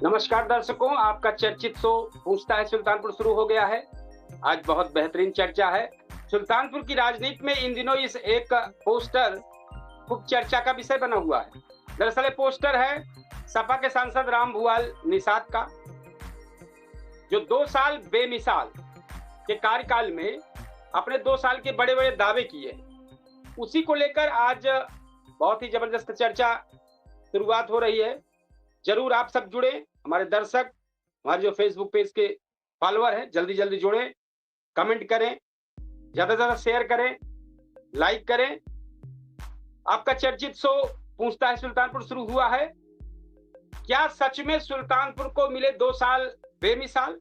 नमस्कार दर्शकों, आपका चर्चित शो पूछता है सुल्तानपुर शुरू हो गया है। आज बहुत बेहतरीन चर्चा है। सुल्तानपुर की राजनीति में इन दिनों इस एक पोस्टर खूब चर्चा का विषय बना हुआ है। दरअसल ये पोस्टर है सपा के सांसद राम भुआल निषाद का, जो 2 साल बेमिसाल के कार्यकाल में अपने 2 साल के बड़े बड़े दावे किए। उसी को लेकर आज बहुत ही जबरदस्त चर्चा शुरुआत हो रही है। जरूर आप सब जुड़े, हमारे दर्शक, हमारे जो फेसबुक पेज के फॉलोअर हैं, जल्दी जल्दी जुड़े, कमेंट करें, ज्यादा से ज्यादा शेयर करें, लाइक करें। आपका चर्चित शो पूछता है सुल्तानपुर शुरू हुआ है। क्या सच में सुल्तानपुर को मिले 2 साल बेमिसाल,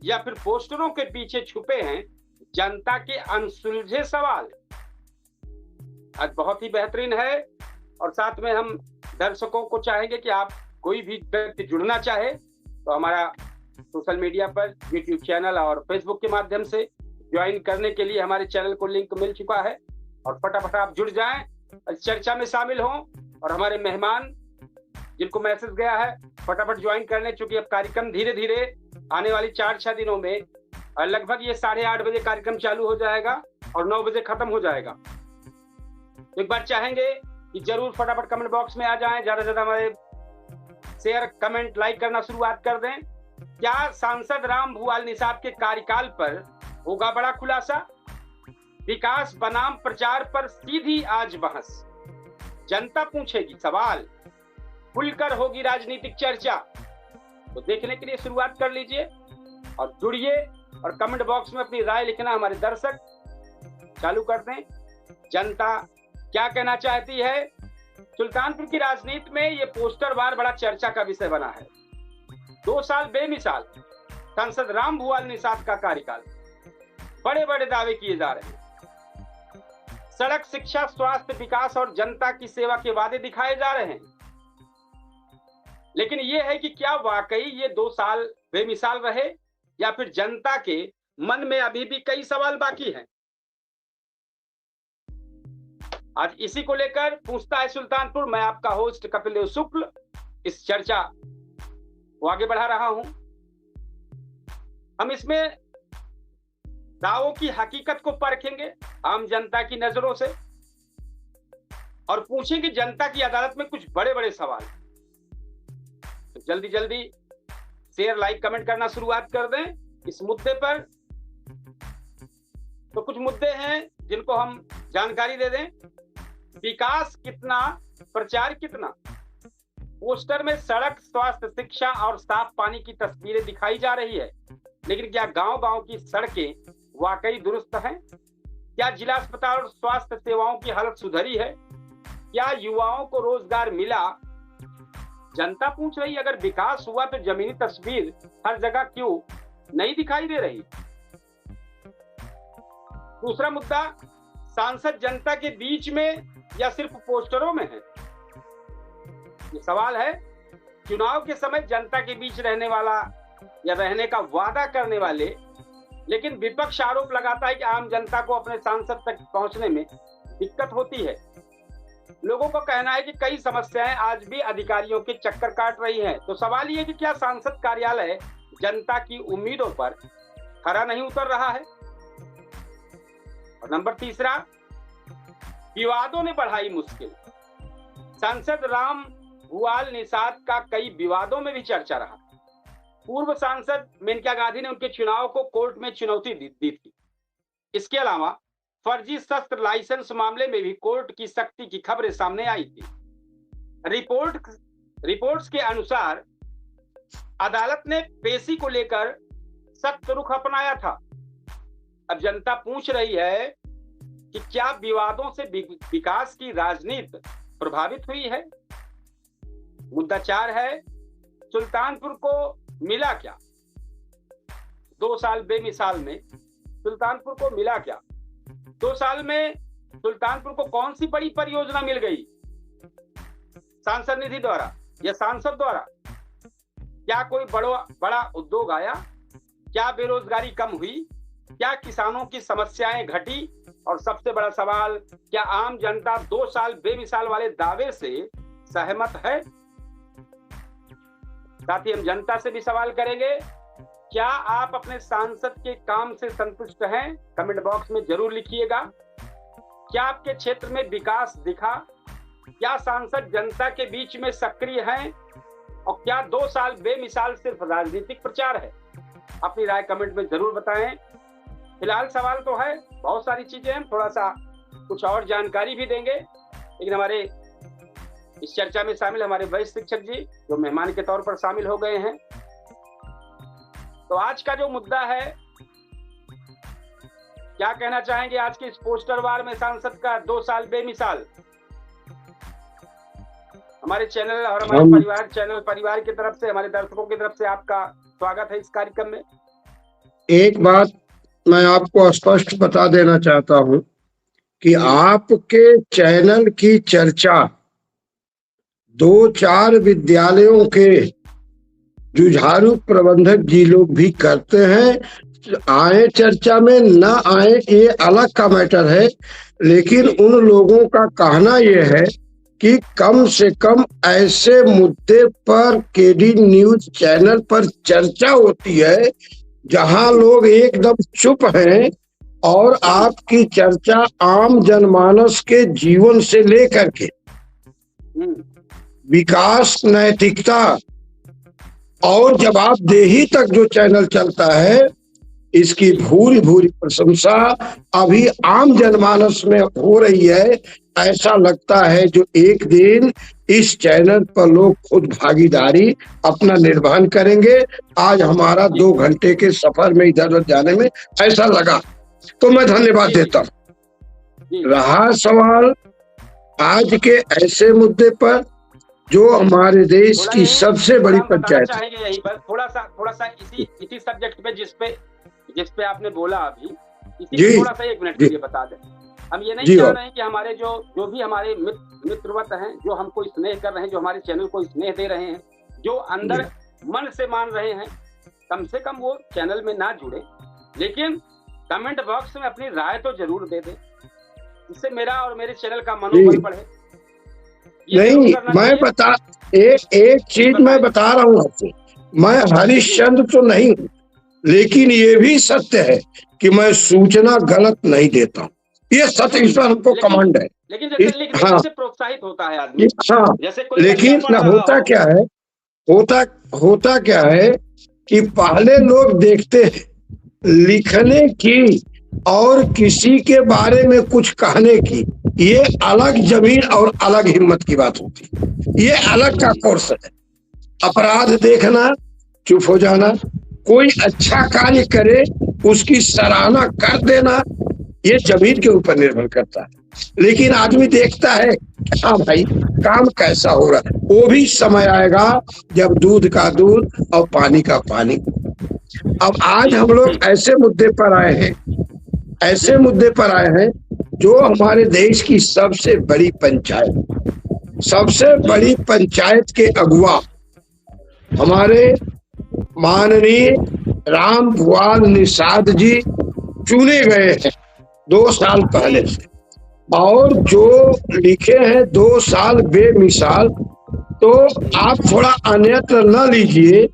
या फिर पोस्टरों के पीछे छुपे हैं जनता के अनसुलझे सवाल? आज बहुत ही बेहतरीन है और साथ में हम दर्शकों को चाहेंगे कि आप कोई भी व्यक्ति जुड़ना चाहे तो हमारा सोशल मीडिया पर यूट्यूब चैनल और फेसबुक के माध्यम से ज्वाइन करने के लिए हमारे चैनल को लिंक मिल चुका है और फटाफट आप जुड़ जाएं, चर्चा में शामिल हों। और हमारे मेहमान जिनको मैसेज गया है फटाफट ज्वाइन कर लें, चूंकि अब कार्यक्रम धीरे धीरे आने वाली 4-6 दिनों में लगभग ये 8:30 बजे कार्यक्रम चालू हो जाएगा और 9 बजे खत्म हो जाएगा। एक बार चाहेंगे कि जरूर फटाफट कमेंट बॉक्स में आ जाएं, ज्यादा से ज्यादा हमारे शेयर, कमेंट, लाइक करना शुरुआत कर दें। क्या सांसद राम भुआल निषाद के कार्यकाल पर होगा बड़ा खुलासा? विकास बनाम प्रचार पर सीधी आज बहस, जनता पूछेगी सवाल, खुलकर होगी राजनीतिक चर्चा। तो देखने के लिए शुरुआत कर लीजिए और जुड़िए और कमेंट बॉक्स में अपनी राय लिखना। हमारे दर्शक चालू कर दें, जनता क्या कहना चाहती है। सुल्तानपुर की राजनीति में ये पोस्टर बार बड़ा चर्चा का विषय बना है। 2 साल बेमिसाल सांसद राम भुआल निषाद का कार्यकाल, बड़े बड़े दावे किए जा रहे हैं। सड़क, शिक्षा, स्वास्थ्य, विकास और जनता की सेवा के वादे दिखाए जा रहे हैं। लेकिन ये है कि क्या वाकई ये 2 साल बेमिसाल रहे, या फिर जनता के मन में अभी भी कई सवाल बाकी हैं। आज इसी को लेकर पूछता है सुल्तानपुर, मैं आपका होस्ट कपिल देव शुक्ल इस चर्चा को आगे बढ़ा रहा हूं। हम इसमें दावों की हकीकत को परखेंगे आम जनता की नजरों से और पूछेंगे जनता की अदालत में कुछ बड़े बड़े सवाल। तो जल्दी जल्दी शेयर, लाइक, कमेंट करना शुरुआत कर दें इस मुद्दे पर। तो कुछ मुद्दे हैं जिनको हम जानकारी दे दें। विकास कितना, प्रचार कितना? पोस्टर में सड़क, स्वास्थ्य, शिक्षा और साफ पानी की तस्वीरें दिखाई जा रही है, लेकिन क्या गांव-गांव की सड़कें वाकई दुरुस्त हैं? क्या जिला अस्पताल और स्वास्थ्य सेवाओं की हालत सुधरी है? क्या युवाओं को रोजगार मिला? जनता पूछ रही, अगर विकास हुआ तो जमीनी तस्वीर हर जगह क्यों नहीं दिखाई दे रही? दूसरा मुद्दा, सांसद जनता के बीच में या सिर्फ पोस्टरों में है? ये सवाल है। चुनाव के समय जनता के बीच रहने वाला या रहने का वादा करने वाले, लेकिन विपक्ष आरोप लगाता है कि आम जनता को अपने सांसद तक पहुंचने में दिक्कत होती है। लोगों का कहना है कि कई समस्याएं आज भी अधिकारियों के चक्कर काट रही हैं। तो सवाल ये कि क्या सांसद कार्यालय जनता की उम्मीदों पर खरा नहीं उतर रहा है? और नंबर तीसरा, विवादों ने बढ़ाई मुश्किल। सांसद राम भुआल निषाद का कई विवादों में भी चर्चा रहा। पूर्व सांसद मेनका गांधी ने उनके चुनाव को कोर्ट में चुनौती दी थी। इसके अलावा फर्जी शस्त्र लाइसेंस मामले में भी कोर्ट की सख्ती की खबरें सामने आई थी। रिपोर्ट्स के अनुसार अदालत ने पेशी को लेकर सख्त रुख अपनाया था। अब जनता पूछ रही है कि क्या विवादों से विकास की राजनीति प्रभावित हुई है? मुद्दा 4 है, सुल्तानपुर को मिला क्या? 2 साल बेमिसाल में सुल्तानपुर को मिला क्या? 2 साल में सुल्तानपुर को कौन सी बड़ी परियोजना मिल गई सांसद निधि द्वारा या सांसद द्वारा? क्या कोई बड़ा उद्योग आया? क्या बेरोजगारी कम हुई? क्या किसानों की समस्याएं घटी? और सबसे बड़ा सवाल, क्या आम जनता 2 साल बेमिसाल वाले दावे से सहमत है? साथ ही हम जनता से भी सवाल करेंगे, क्या आप अपने सांसद के काम से संतुष्ट हैं? कमेंट बॉक्स में जरूर लिखिएगा। क्या आपके क्षेत्र में विकास दिखा? क्या सांसद जनता के बीच में सक्रिय हैं? और क्या 2 साल बेमिसाल सिर्फ राजनीतिक प्रचार है? अपनी राय कमेंट में जरूर बताएं। फिलहाल सवाल तो है, बहुत सारी चीजें हैं, थोड़ा सा कुछ और जानकारी भी देंगे, लेकिन हमारे इस चर्चा में शामिल हमारे वरिष्ठ शिक्षक जी जो मेहमान के तौर पर शामिल हो गए हैं। तो आज का जो मुद्दा है, क्या कहना चाहेंगे आज के इस पोस्टर वार में सांसद का 2 साल बेमिसाल? हमारे चैनल और हमारे परिवार की तरफ से, हमारे दर्शकों की तरफ से आपका स्वागत है इस कार्यक्रम में। एक बात मैं आपको स्पष्ट बता देना चाहता हूं कि आपके चैनल की चर्चा 2-4 विद्यालयों के जुझारू प्रबंधक जी लोग भी करते हैं। आए चर्चा में ना आए ये अलग का मैटर है, लेकिन उन लोगों का कहना यह है कि कम से कम ऐसे मुद्दे पर केडी न्यूज चैनल पर चर्चा होती है जहां लोग एकदम चुप हैं और आपकी चर्चा आम जनमानस के जीवन से लेकर के विकास, नैतिकता और जवाबदेही तक जो चैनल चलता है, इसकी भूरी भूरी प्रशंसा अभी आम जनमानस में हो रही है। ऐसा लगता है जो एक दिन इस चैनल पर लोग खुद भागीदारी अपना निर्वहन करेंगे। आज हमारा 2 घंटे के सफर में इधर उधर जाने में ऐसा लगा, तो मैं धन्यवाद देता हूँ। रहा सवाल आज के ऐसे मुद्दे पर जो हमारे देश की सबसे बड़ी पंचायत है, थोड़ा सा इसी सब्जेक्ट पे जिस पे आपने बोला अभी, इसी थोड़ा सा 1 मिनट के लिए बता दें। हम ये नहीं चाह रहे हैं कि हमारे जो भी हमारे मित्रवत हैं, जो हमको स्नेह कर रहे हैं, जो हमारे चैनल को स्नेह दे रहे हैं, जो अंदर मन से मान रहे हैं, कम से कम वो चैनल में ना जुड़े, लेकिन कमेंट बॉक्स में अपनी राय तो जरूर दे दें, इससे मेरा और मेरे चैनल का मनोबल बढ़े। नहीं, मैं बता एक चीज मैं बता रहा हूँ आपसे, मैं हरिश्चंद्र तो नहीं हूँ, लेकिन ये भी सत्य है कि मैं सूचना गलत नहीं देता हूँ। ये सत्य, इस पर हमको कमांड है। लेकिन हाँ, से प्रोत्साहित होता है आदमी। हाँ, लेकिन होता क्या है कि पहले लोग देखते हैं लिखने की और किसी के बारे में कुछ कहने की, ये अलग जमीन और अलग हिम्मत की बात होती है। ये अलग का कोर्स है। अपराध देखना, चुप हो जाना, कोई अच्छा कार्य करे उसकी सराहना कर देना, ये जमीन के ऊपर निर्भर करता है। लेकिन आदमी देखता है हाँ भाई काम कैसा हो रहा है, वो भी समय आएगा जब दूध का दूध और पानी का पानी। अब आज हम लोग ऐसे मुद्दे पर आए हैं जो हमारे देश की सबसे बड़ी पंचायत के अगुवा हमारे माननीय राम भुआल निषाद जी चुने गए हैं 2 साल पहले से, और जो लिखे हैं 2 साल बेमिसाल, तो आप थोड़ा अन्यत्र न लीजिए।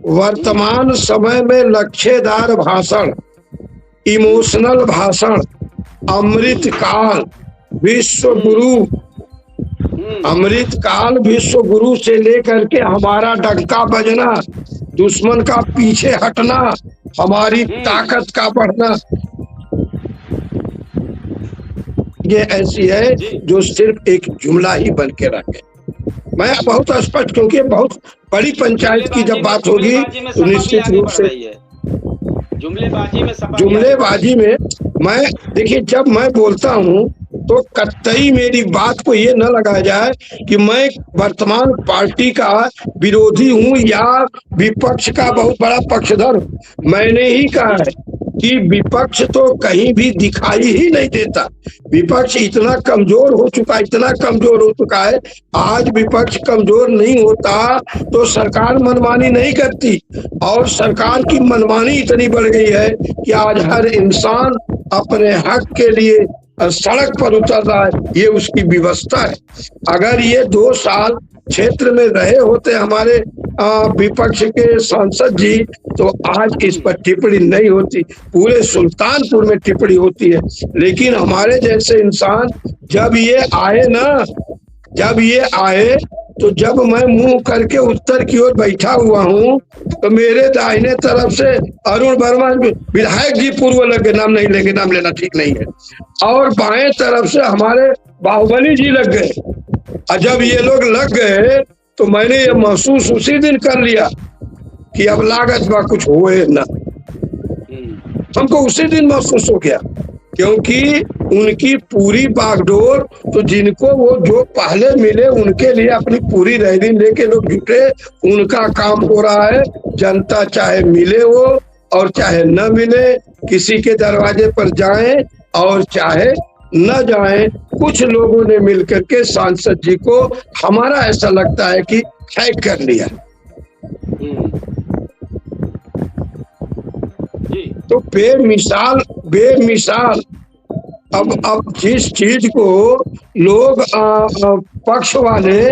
वर्तमान समय में लक्ष्यदार भाषण, इमोशनल भाषण, अमृतकाल विश्व गुरु से लेकर के हमारा डंका बजना, दुश्मन का पीछे हटना, हमारी ताकत का बढ़ना, ये ऐसी है जो सिर्फ एक जुमला ही बन के रखे। मैं बहुत स्पष्ट, क्योंकि बहुत बड़ी पंचायत की जब बात होगी तो निश्चित रूप से जुमलेबाजी में मैं देखिए, जब मैं बोलता हूँ तो कतई मेरी बात को ये न लगाया जाए कि मैं वर्तमान पार्टी का विरोधी हूँ या विपक्ष का बहुत बड़ा पक्षधर हूँ। मैंने ही कहा है कि विपक्ष तो कहीं भी दिखाई ही नहीं देता। विपक्ष इतना कमजोर हो चुका है। आज विपक्ष कमजोर नहीं होता तो सरकार मनमानी नहीं करती, और सरकार की मनमानी इतनी बढ़ गई है कि आज हर इंसान अपने हक के लिए सड़क पर उतर रहा है। ये उसकी व्यवस्था है। अगर ये 2 साल क्षेत्र में रहे होते हमारे विपक्ष के सांसद जी, तो आज इस पर टिप्पणी नहीं होती, पूरे सुल्तानपुर में टिप्पणी होती है। लेकिन हमारे जैसे इंसान जब ये आए तो जब मैं मुंह करके उत्तर की ओर बैठा हुआ हूँ तो मेरे दाहिने तरफ से अरुण वर्मा विधायक जी, पूर्व लगे, नाम नहीं लेंगे, नाम लेना ठीक नहीं है, और बाएं तरफ से हमारे बाहुबली जी लग गए। और जब ये लोग लग गए तो मैंने ये महसूस उसी दिन कर लिया कि अब लागत बा कुछ होए ना। हमको उसी दिन महसूस हो गया, क्योंकि उनकी पूरी बागडोर, तो जिनको वो जो पहले मिले उनके लिए अपनी पूरी रैली लेके लोग जुटे, उनका काम हो रहा है। जनता चाहे मिले वो और चाहे न मिले, किसी के दरवाजे पर जाएं और चाहे न जाएं, कुछ लोगों ने मिलकर के सांसद जी को, हमारा ऐसा लगता है कि हैक कर लिया। तो बेमिसाल अब जिस चीज को लोग पक्ष वाले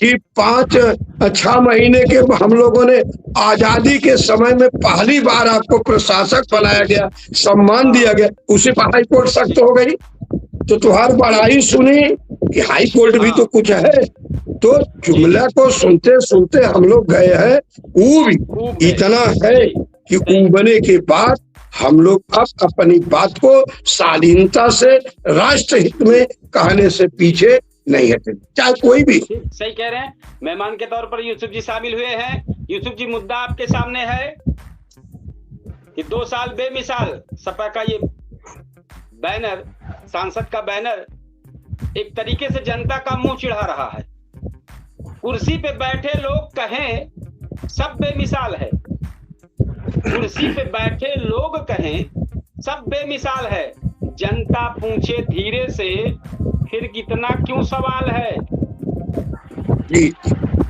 कि 5-6 महीने के हम लोगों ने आजादी के समय में पहली बार आपको प्रशासक बनाया गया, सम्मान दिया गया, उसी पर हाई कोर्ट सख्त हो गई। तो तुम्हारी बड़ाई सुनी कि हाई कोर्ट भी तो कुछ है। तो जुमला को सुनते सुनते हम लोग गए हैं ऊब इतना है कि ऊबने के बाद हम लोग अब अपनी बात को शालीनता से राष्ट्र हित में कहने से पीछे नहीं हटे, चाहे कोई भी। सही कह रहे हैं। मेहमान के तौर पर यूसुफ जी शामिल हुए हैं। यूसुफ जी, मुद्दा आपके सामने है कि 2 साल बेमिसाल सपा का ये बैनर, सांसद का बैनर, एक तरीके से जनता का मुंह चिढ़ा रहा है। कुर्सी पे बैठे लोग कहें सब बेमिसाल है, कुर्सी पे बैठे लोग कहें सब बेमिसाल है, जनता पूछे धीरे से फिर कितना क्यों सवाल है।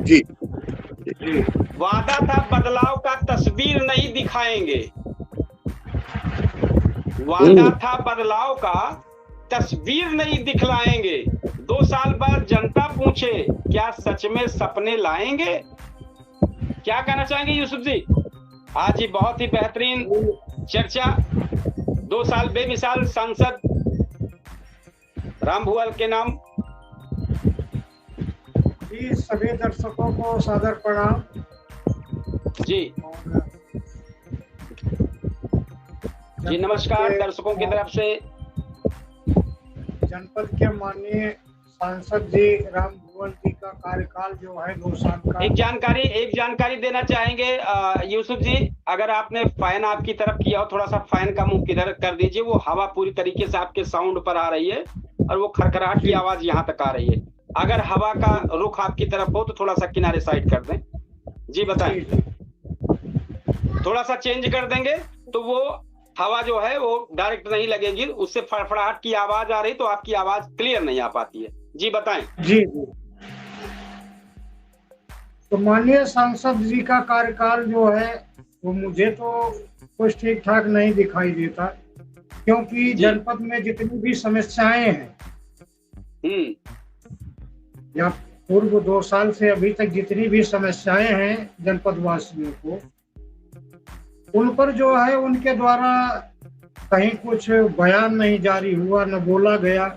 जी वादा था बदलाव का, तस्वीर नहीं दिखाएंगे। वादा था बदलाव का, तस्वीर नहीं दिखलाएंगे। 2 साल बाद जनता पूछे क्या सच में सपने लाएंगे। क्या कहना चाहेंगे यूसुफ जी? आज ही बहुत ही बेहतरीन चर्चा, 2 साल बेमिसाल सांसद राम भुअल के नाम। जी, सभी दर्शकों को सादर प्रणाम। जी नमस्कार दर्शकों की तरफ से। जनपद के माननीय सांसद जी राम भुअल जी का कार्यकाल जो है 2 साल का। एक जानकारी देना चाहेंगे यूसुफ जी, अगर आपने फैन आपकी तरफ किया हो, थोड़ा सा फैन का मुंह किधर कर दीजिए, वो हवा पूरी तरीके से आपके साउंड पर आ रही है और वो खड़खड़ाहट की आवाज यहाँ तक आ रही है। अगर हवा का रुख आपकी तरफ हो तो थोड़ा सा किनारे साइड कर दें। जी बताएं। थोड़ा सा चेंज कर देंगे तो वो हवा जो है वो डायरेक्ट नहीं लगेगी, उससे फड़फड़ाहट की आवाज आ रही तो आपकी आवाज क्लियर नहीं आ पाती है। जी बताएं। जी तो माननीय सांसद जी का कार्यकाल जो है वो मुझे तो कुछ ठीक ठाक नहीं दिखाई देता, क्योंकि जनपद में जितनी भी समस्याएं हैं या पूर्व 2 साल से अभी तक जितनी भी समस्याएं हैं जनपद वासियों को, उन पर जो है उनके द्वारा कहीं कुछ बयान नहीं जारी हुआ, न बोला गया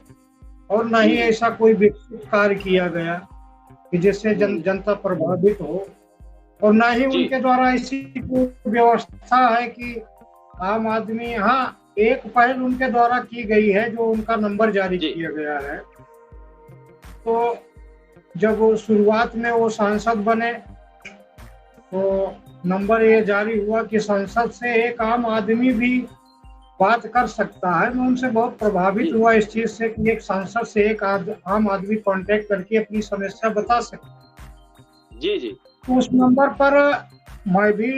और न ही ऐसा कोई विकसित कार्य किया गया कि जिससे जनता प्रभावित हो, और न ही उनके द्वारा ऐसी व्यवस्था है कि आम आदमी, हाँ एक पहल उनके द्वारा की गई है जो उनका नंबर जारी किया गया है। तो जब वो शुरुआत में वो सांसद बने तो नंबर ये जारी हुआ कि संसद से एक आम आदमी भी बात कर सकता है। मैं उनसे बहुत प्रभावित हुआ इस चीज से कि एक सांसद से एक आम आदमी कांटेक्ट करके अपनी समस्या बता सकता। जी तो उस नंबर पर मैं भी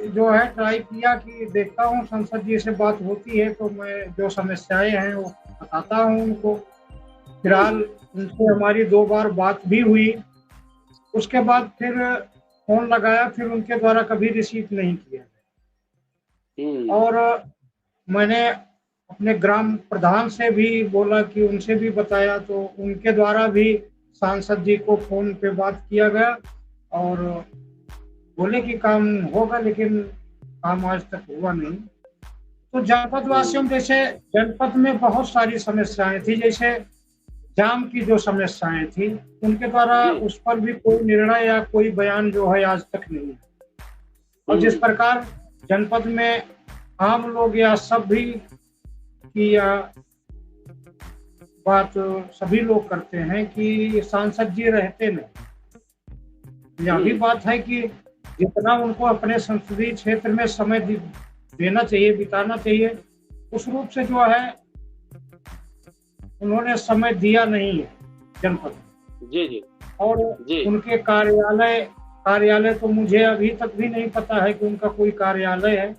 जो है ट्राई किया कि देखता हूँ संसद जी से बात होती है तो मैं जो समस्याएं हैं वो बताता हूँ उनको। फिलहाल उनसे हमारी 2 बार बात भी हुई, उसके बाद फिर फोन लगाया, फिर उनके द्वारा कभी रिसीव नहीं किया। और मैंने अपने ग्राम प्रधान से भी बोला कि उनसे भी बताया, तो उनके द्वारा भी सांसद जी को फोन पे बात किया गया और बोले कि काम होगा, लेकिन काम आज तक हुआ नहीं। तो जनपद वासियों, जैसे जनपद में बहुत सारी समस्याएं थी, जैसे जाम की जो समस्याएं थी, उनके द्वारा उस पर भी कोई निर्णय या कोई बयान जो है आज तक नहीं है। और जिस प्रकार जनपद में आम लोग या सभी की बात सभी लोग करते हैं कि सांसद जी रहते नहीं। यह भी बात है कि जितना उनको अपने संसदीय क्षेत्र में समय देना चाहिए, बिताना चाहिए, उस रूप से जो है उन्होंने समय दिया नहीं है जनपद। जी जी। और जी। उनके कार्यालय तो मुझे अभी तक भी नहीं पता है कि उनका कोई कार्यालय है।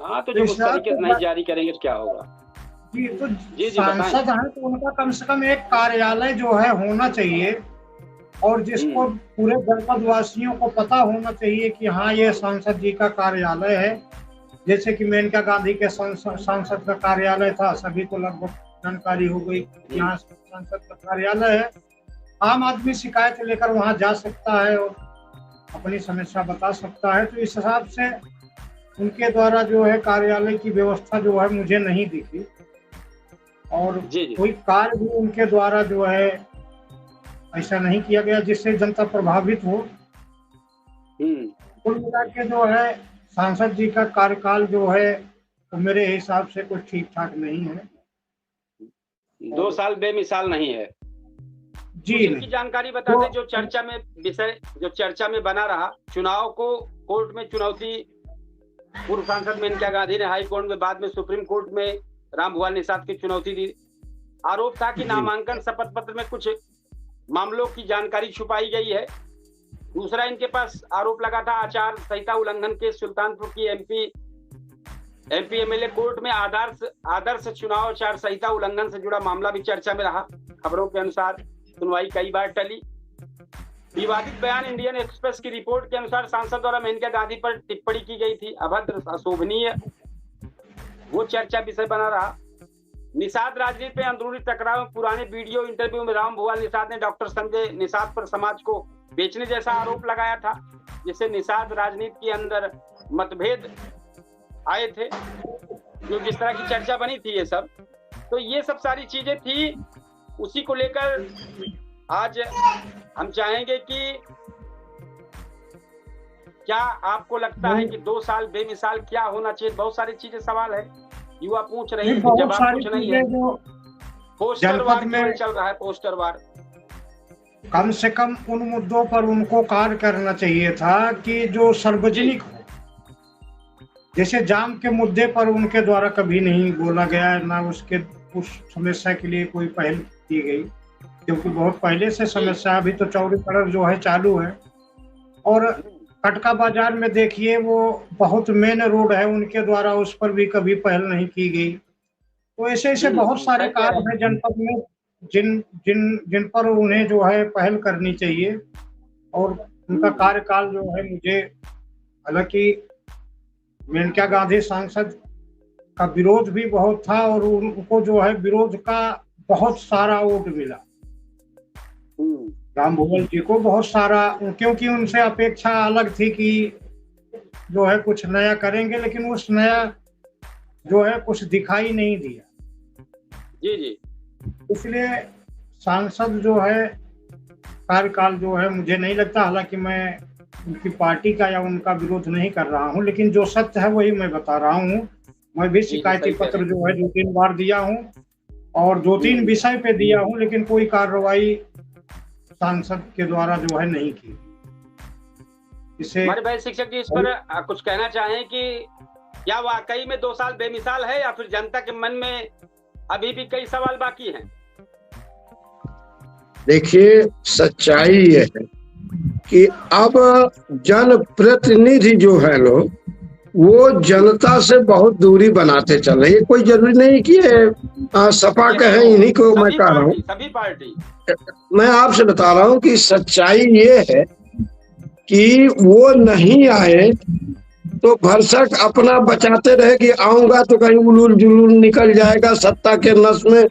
हाँ, तो जब उस तरीके से नहीं जारी करेंगे तो क्या होगा। जी, तो सांसद है तो उनका कम से कम एक कार्यालय जो है होना चाहिए, और जिसको पूरे जनपद वासियों को पता होना चाहिए कि हाँ, ये सांसद जी का कार्यालय है। जैसे कि मेनका गांधी के सांसद का कार्यालय था, सभी को लगभग जानकारी हो गई यहाँ सांसद का कार्यालय है। आम आदमी शिकायत लेकर वहां जा सकता है और अपनी समस्या बता सकता है। तो इस हिसाब से उनके द्वारा जो है कार्यालय की व्यवस्था जो है मुझे नहीं दिखी, और कोई कार्य भी उनके द्वारा जो है ऐसा नहीं किया गया जिससे जनता प्रभावित हो। कुल मिला के जो है सांसद जी का कार्यकाल जो है तो मेरे हिसाब से कुछ ठीक ठाक नहीं है। 2 साल बेमिसाल नहीं है जी। इसकी जानकारी बता दें, जो चर्चा में बना रहा, चुनाव को कोर्ट में चुनौती पूर्व सांसद मेनका गांधी ने हाई कोर्ट में, बाद में सुप्रीम कोर्ट में रामभुवाल निषाद की चुनौती दी। आरोप था कि नामांकन शपथ पत्र में कुछ मामलों की जानकारी छुपाई गई है। दूसरा, इनके पास आरोप लगा था आचार संहिता उल्लंघन के। सुल्तानपुर की एमपी एमएलए कोर्ट में आदर्श चुनाव आचार संहिता उल्लंघन से जुड़ा मामला भी चर्चा में रहा। खबरों के अनुसार सुनवाई कई बार टली। विवादित बयान इंडियन एक्सप्रेस की रिपोर्ट के अनुसार सांसद द्वारा मेनका गांधी पर टिप्पणी की गई थी, अभद्र, अशोभनीय, वो चर्चा विषय बना रहा। निषाद राजनीति में अंदरूनी टकराव में पुराने वीडियो इंटरव्यू में रामभुवाल निषाद ने डॉक्टर संजय निषाद पर समाज को बेचने जैसा आरोप लगाया था, जिससे निषाद राजनीति के अंदर मतभेद आए थे, जो जिस तरह की चर्चा बनी थी। ये सब सारी चीजें थी। उसी को लेकर आज हम चाहेंगे कि क्या आपको लगता है कि 2 साल बेमिसाल क्या होना चाहिए? बहुत सारी चीजें सवाल है, युवा पूछ रहे हैं, जवाब कुछ नहीं है। पोस्टर वार में चल रहा है, पोस्टर वार। कम से कम उन मुद्दों पर उनको कार्य करना चाहिए था कि जो सार्वजनिक हो। जैसे जाम के मुद्दे पर उनके द्वारा कभी नहीं बोला गया, ना उस समस्या के लिए कोई पहल की गई, क्योंकि बहुत पहले से समस्या, अभी तो चौड़ी सड़क जो है चालू है। और खटका बाजार में देखिए, वो बहुत मेन रोड है, उनके द्वारा उस पर भी कभी पहल नहीं की गई। तो ऐसे बहुत सारे कार्य हैं जनपद में जिन पर उन्हें जो है पहल करनी चाहिए। और उनका कार्यकाल जो है, मुझे हालांकि मेनका गांधी सांसद का विरोध भी बहुत था, और उनको जो है विरोध का बहुत सारा वोट मिला। रामभुवाल जी को बहुत सारा, क्योंकि उनसे अपेक्षा अलग थी कि जो है कुछ नया करेंगे, लेकिन उस नया जो है कुछ दिखाई नहीं दिया। जी। इसलिए सांसद जो है कार्यकाल जो है मुझे नहीं लगता, हालांकि मैं उनकी पार्टी का या उनका विरोध नहीं कर रहा हूं, लेकिन जो सत्य है वही मैं बता रहा हूं। मैं भी शिकायती पत्र जो है 2-3 बार दिया हूं, और 2-3 विषय पे दिया हूं, लेकिन कोई कार्रवाई सांसद के द्वारा जो है नहीं की। इसे हमारे भाई शिक्षक जी इस पर कुछ कहना चाहें कि क्या वाकई में 2 साल बेमिसाल है, या फिर जनता के मन में अभी भी कई सवाल बाकी हैं? देखिए, सच्चाई ये है कि अब जनप्रतिनिधि जो है लोग, वो जनता से बहुत दूरी बनाते चल रहे हैं। कोई जरूरी नहीं कि सपा कहे, इन्हीं को मैं कह रहा हूँ, सभी पार्टी। मैं आपसे बता रहा हूँ कि सच्चाई ये है कि वो नहीं आए तो भरसक अपना बचाते रहे कि आऊंगा तो कहीं उलूल जुलूल निकल जाएगा सत्ता के नस में।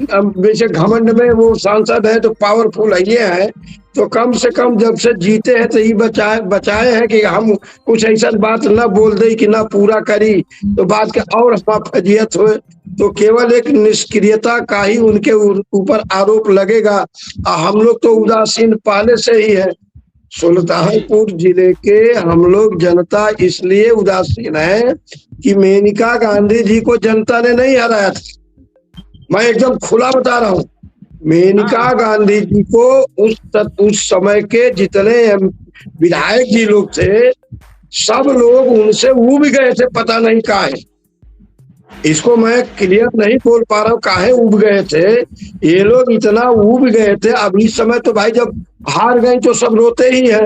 अब वैसे घमंड में वो सांसद है तो पावरफुल है ये है, तो कम से कम जब से जीते हैं तो ये बचाए हैं कि हम कुछ ऐसा बात न बोल दे कि ना पूरा करी तो बात के और फजियत हो। तो केवल एक निष्क्रियता का ही उनके ऊपर आरोप लगेगा। हम लोग तो उदासीन पहले से ही है। सुल्तानपुर जिले के हम लोग जनता इसलिए उदासीन है कि मेनका गांधी जी को जनता ने नहीं हराया था। मैं एकदम खुला बता रहा हूँ, मेनका गांधी जी को उस समय के जितने विधायक जी लोग थे सब लोग उनसे उब गए थे, पता नहीं काहे। इसको मैं क्लियर नहीं बोल पा रहा हूँ काहे उब गए थे ये लोग, इतना उब गए थे। अब इस समय तो भाई जब हार गए तो सब रोते ही है,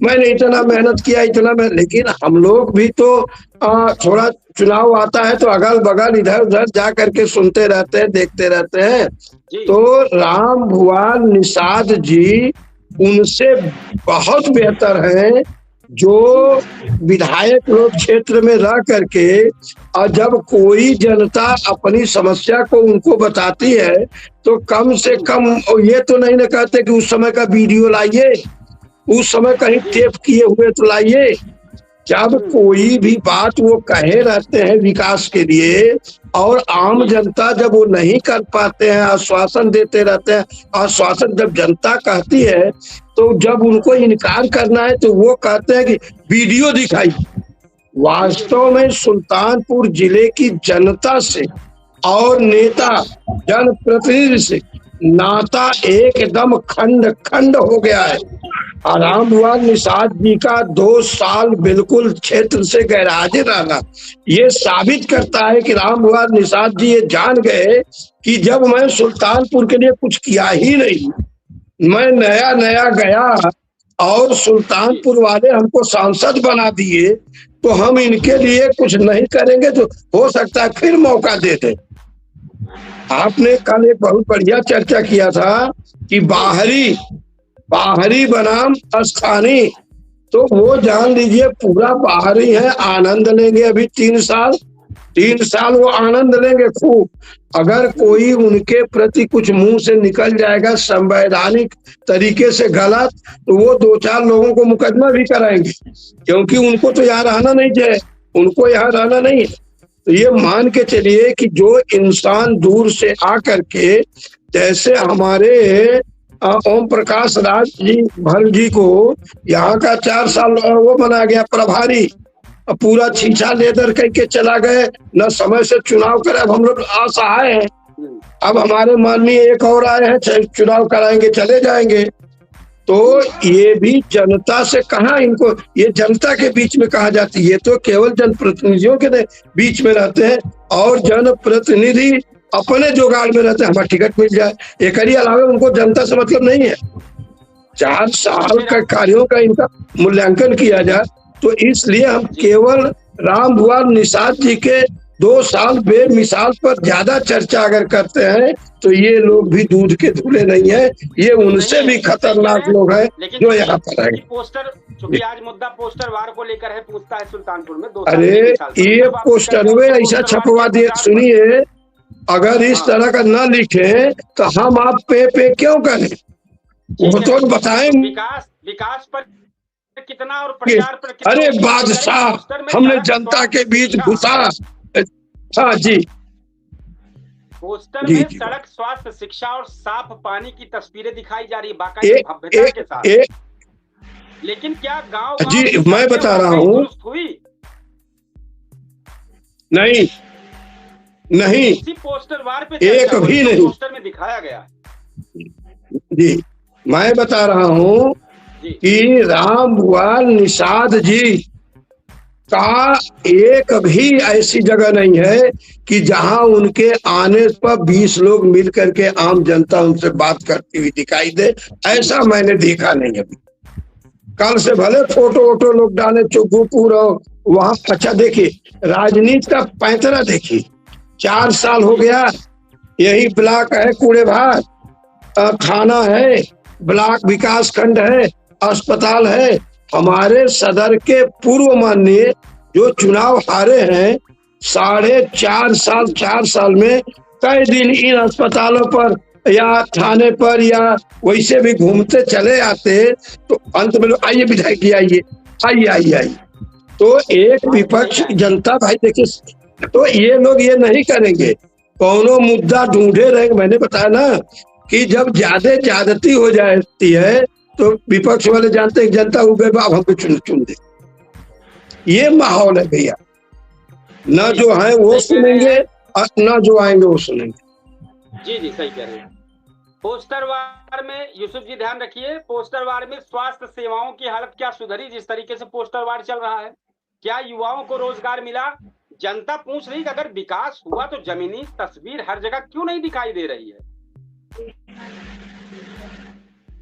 मैंने इतना मेहनत किया इतना लेकिन हम लोग भी तो थोड़ा चुनाव आता है तो अगल बगल इधर उधर जा करके सुनते रहते हैं, देखते रहते हैं। तो राम भुआल निषाद जी उनसे बहुत बेहतर हैं जो विधायक लोग क्षेत्र में रह करके, और जब कोई जनता अपनी समस्या को उनको बताती है तो कम से कम ये तो नहीं ना कहते कि उस समय का वीडियो लाइए, उस समय कहीं टेप किए हुए तो लाइए। जब कोई भी बात वो कहे रहते हैं विकास के लिए और आम जनता जब वो नहीं कर पाते हैं, आश्वासन देते रहते हैं, आश्वासन जब जनता कहती है तो जब उनको इनकार करना है तो वो कहते हैं कि वीडियो दिखाई। वास्तव में सुल्तानपुर जिले की जनता से और नेता जनप्रतिनिधि से नाता एकदम खंड खंड हो गया है। राम भुआल निषाद जी का 2 साल बिल्कुल क्षेत्र से गैरहाजिर रहना ये साबित करता है कि राम भुआल निषाद जी ये जान गए कि जब मैं सुल्तानपुर के लिए कुछ किया ही नहीं, मैं नया नया गया और सुल्तानपुर वाले हमको सांसद बना दिए तो हम इनके लिए कुछ नहीं करेंगे तो हो सकता है फिर मौका दे दें। आपने कल एक बहुत बढ़िया चर्चा किया था कि बाहरी बनाम स्थानीय, तो वो जान लीजिए पूरा बाहरी है, आनंद लेंगे अभी 3 साल वो आनंद लेंगे खूब। अगर कोई उनके प्रति कुछ मुंह से निकल जाएगा संवैधानिक तरीके से गलत तो वो 2-4 लोगों को मुकदमा भी कराएंगे, क्योंकि उनको तो यहाँ रहना नहीं चाहिए, उनको यहाँ रहना नहीं है। तो ये मान के चलिए कि जो इंसान दूर से आकर के, जैसे हमारे ओम प्रकाश राज जी भर जी को यहाँ का 4 साल वो बना गया प्रभारी, पूरा छीछा लेदर करके चला गए, न समय से चुनाव करे। अब हम लोग असहाय हैं, अब हमारे माननीय एक और आए हैं चुनाव कराएंगे चले जाएंगे। तो ये भी जनता से कहाँ इनको, ये जनता के बीच में कहा जाती है, ये तो केवल जनप्रतिनिधियों के बीच में रहते हैं और जनप्रतिनिधि अपने जुगाड़ में रहते हैं, हमारा टिकट मिल जाए। एक ही अलावा उनको जनता से मतलब नहीं है। 4 साल का कार्यों का इनका मूल्यांकन किया जाए तो इसलिए हम केवल राम भुआल निषाद जी के 2 साल बेमिसाल पर ज्यादा चर्चा अगर करते हैं तो ये लोग भी दूध के धुले नहीं है, ये उनसे भी खतरनाक लोग हैं जो यहाँ पर है। पोस्टर चूंकि आज मुद्दा पोस्टर वार को लेकर है, पूछता है सुल्तानपुर में 2 अरे ये पोस्टर में ऐसा छपवा दिए, सुनिए अगर इस तरह का न लिखे तो हम आप पे क्यों करें, वो तो बताएं। विकास पर कितना और प्रचार पर कितना। अरे बादशाह हमने जनता के बीच घुसा। हाँ जी, पोस्टर में सड़क, स्वास्थ्य, शिक्षा और साफ पानी की तस्वीरें दिखाई जा रही है बाकायदा भव्यता के साथ। लेकिन क्या गांव जी मैं बता रहा हूँ नहीं इसी पोस्टर वार पे एक भी नहीं पोस्टर में दिखाया गया जी। मैं बता रहा हूँ कि राम भुआल निषाद जी का एक भी ऐसी जगह नहीं है कि जहां उनके आने पर 20 लोग मिल करके आम जनता उनसे बात करती हुई दिखाई दे, ऐसा मैंने देखा नहीं अभी। कल से भले फोटो वोटो लोग डाले चुगुपुर और वहां। अच्छा देखिए राजनीति का पैंतरा देखिए, 4 साल हो गया, यही ब्लॉक है, कूड़ेभार थाना है, ब्लॉक विकास खंड है, अस्पताल है। हमारे सदर के पूर्व माननीय जो चुनाव हारे हैं 4.5 साल में कई दिन इन अस्पतालों पर या थाने पर या वैसे भी घूमते चले आते, तो अंत में लोग आइए विधायक जी आइए, आइए आइए आइए। तो एक विपक्ष जनता भाई देखिए, तो ये लोग ये नहीं करेंगे, कौनो मुद्दा ढूंढे रहेंगे। मैंने बताया ना कि जब ज्यादती हो जाती है तो विपक्ष वाले जानते हैं जनता उबे बाप हमको चुन दे। ये माहौल है भैया, न जो है वो सुनेंगे और न जो आएंगे वो सुनेंगे। जी जी सही कह रहे हैं। पोस्टर वार में यूसुफ जी ध्यान रखिए, पोस्टर वार में स्वास्थ्य सेवाओं की हालत क्या सुधरी? जिस तरीके से पोस्टर वार चल रहा है, क्या युवाओं को रोजगार मिला? जनता पूछ रही कि अगर विकास हुआ तो जमीनी तस्वीर हर जगह क्यों नहीं दिखाई दे रही है?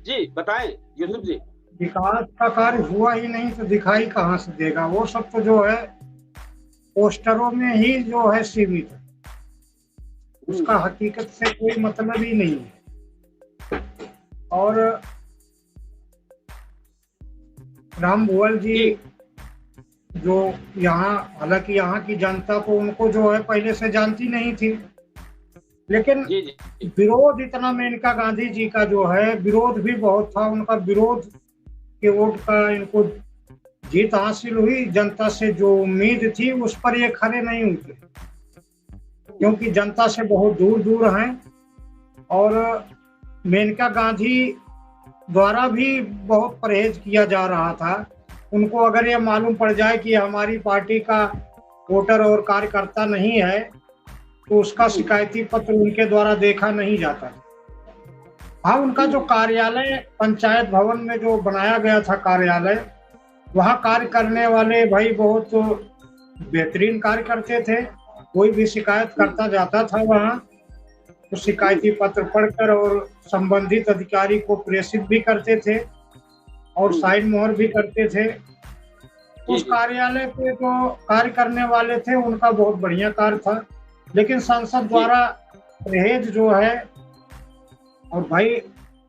जी बताएं यूसुफ जी। विकास का कार्य हुआ ही नहीं तो दिखाई कहाँ से देगा? वो सब तो जो है पोस्टरों में ही जो है सीमित है, उसका हकीकत से कोई मतलब ही नहीं है। और राम भुवल जी जो यहाँ, हालांकि यहाँ की जनता को उनको जो है पहले से जानती नहीं थी, लेकिन विरोध इतना मेनका गांधी जी का जो है विरोध भी बहुत था। उनका विरोध के वोट का इनको जीत हासिल हुई। जनता से जो उम्मीद थी उस पर ये खरे नहीं उतरे, क्योंकि जनता से बहुत दूर दूर हैं। और मेनका गांधी द्वारा भी बहुत परहेज किया जा रहा था। उनको अगर ये मालूम पड़ जाए कि हमारी पार्टी का वोटर और कार्यकर्ता नहीं है तो उसका शिकायती पत्र उनके द्वारा देखा नहीं जाता। हाँ, उनका जो कार्यालय पंचायत भवन में जो बनाया गया था कार्यालय, वहाँ कार्य करने वाले भाई बहुत बेहतरीन कार्य करते थे। कोई भी शिकायत करता जाता था वहाँ तो शिकायती पत्र पढ़कर और संबंधित अधिकारी को प्रेषित भी करते थे और साइन मोहर भी करते थे। उस कार्यालय पे जो कार्य करने वाले थे उनका बहुत बढ़िया कार्य था, लेकिन संसद द्वारा परहेज जो है, और भाई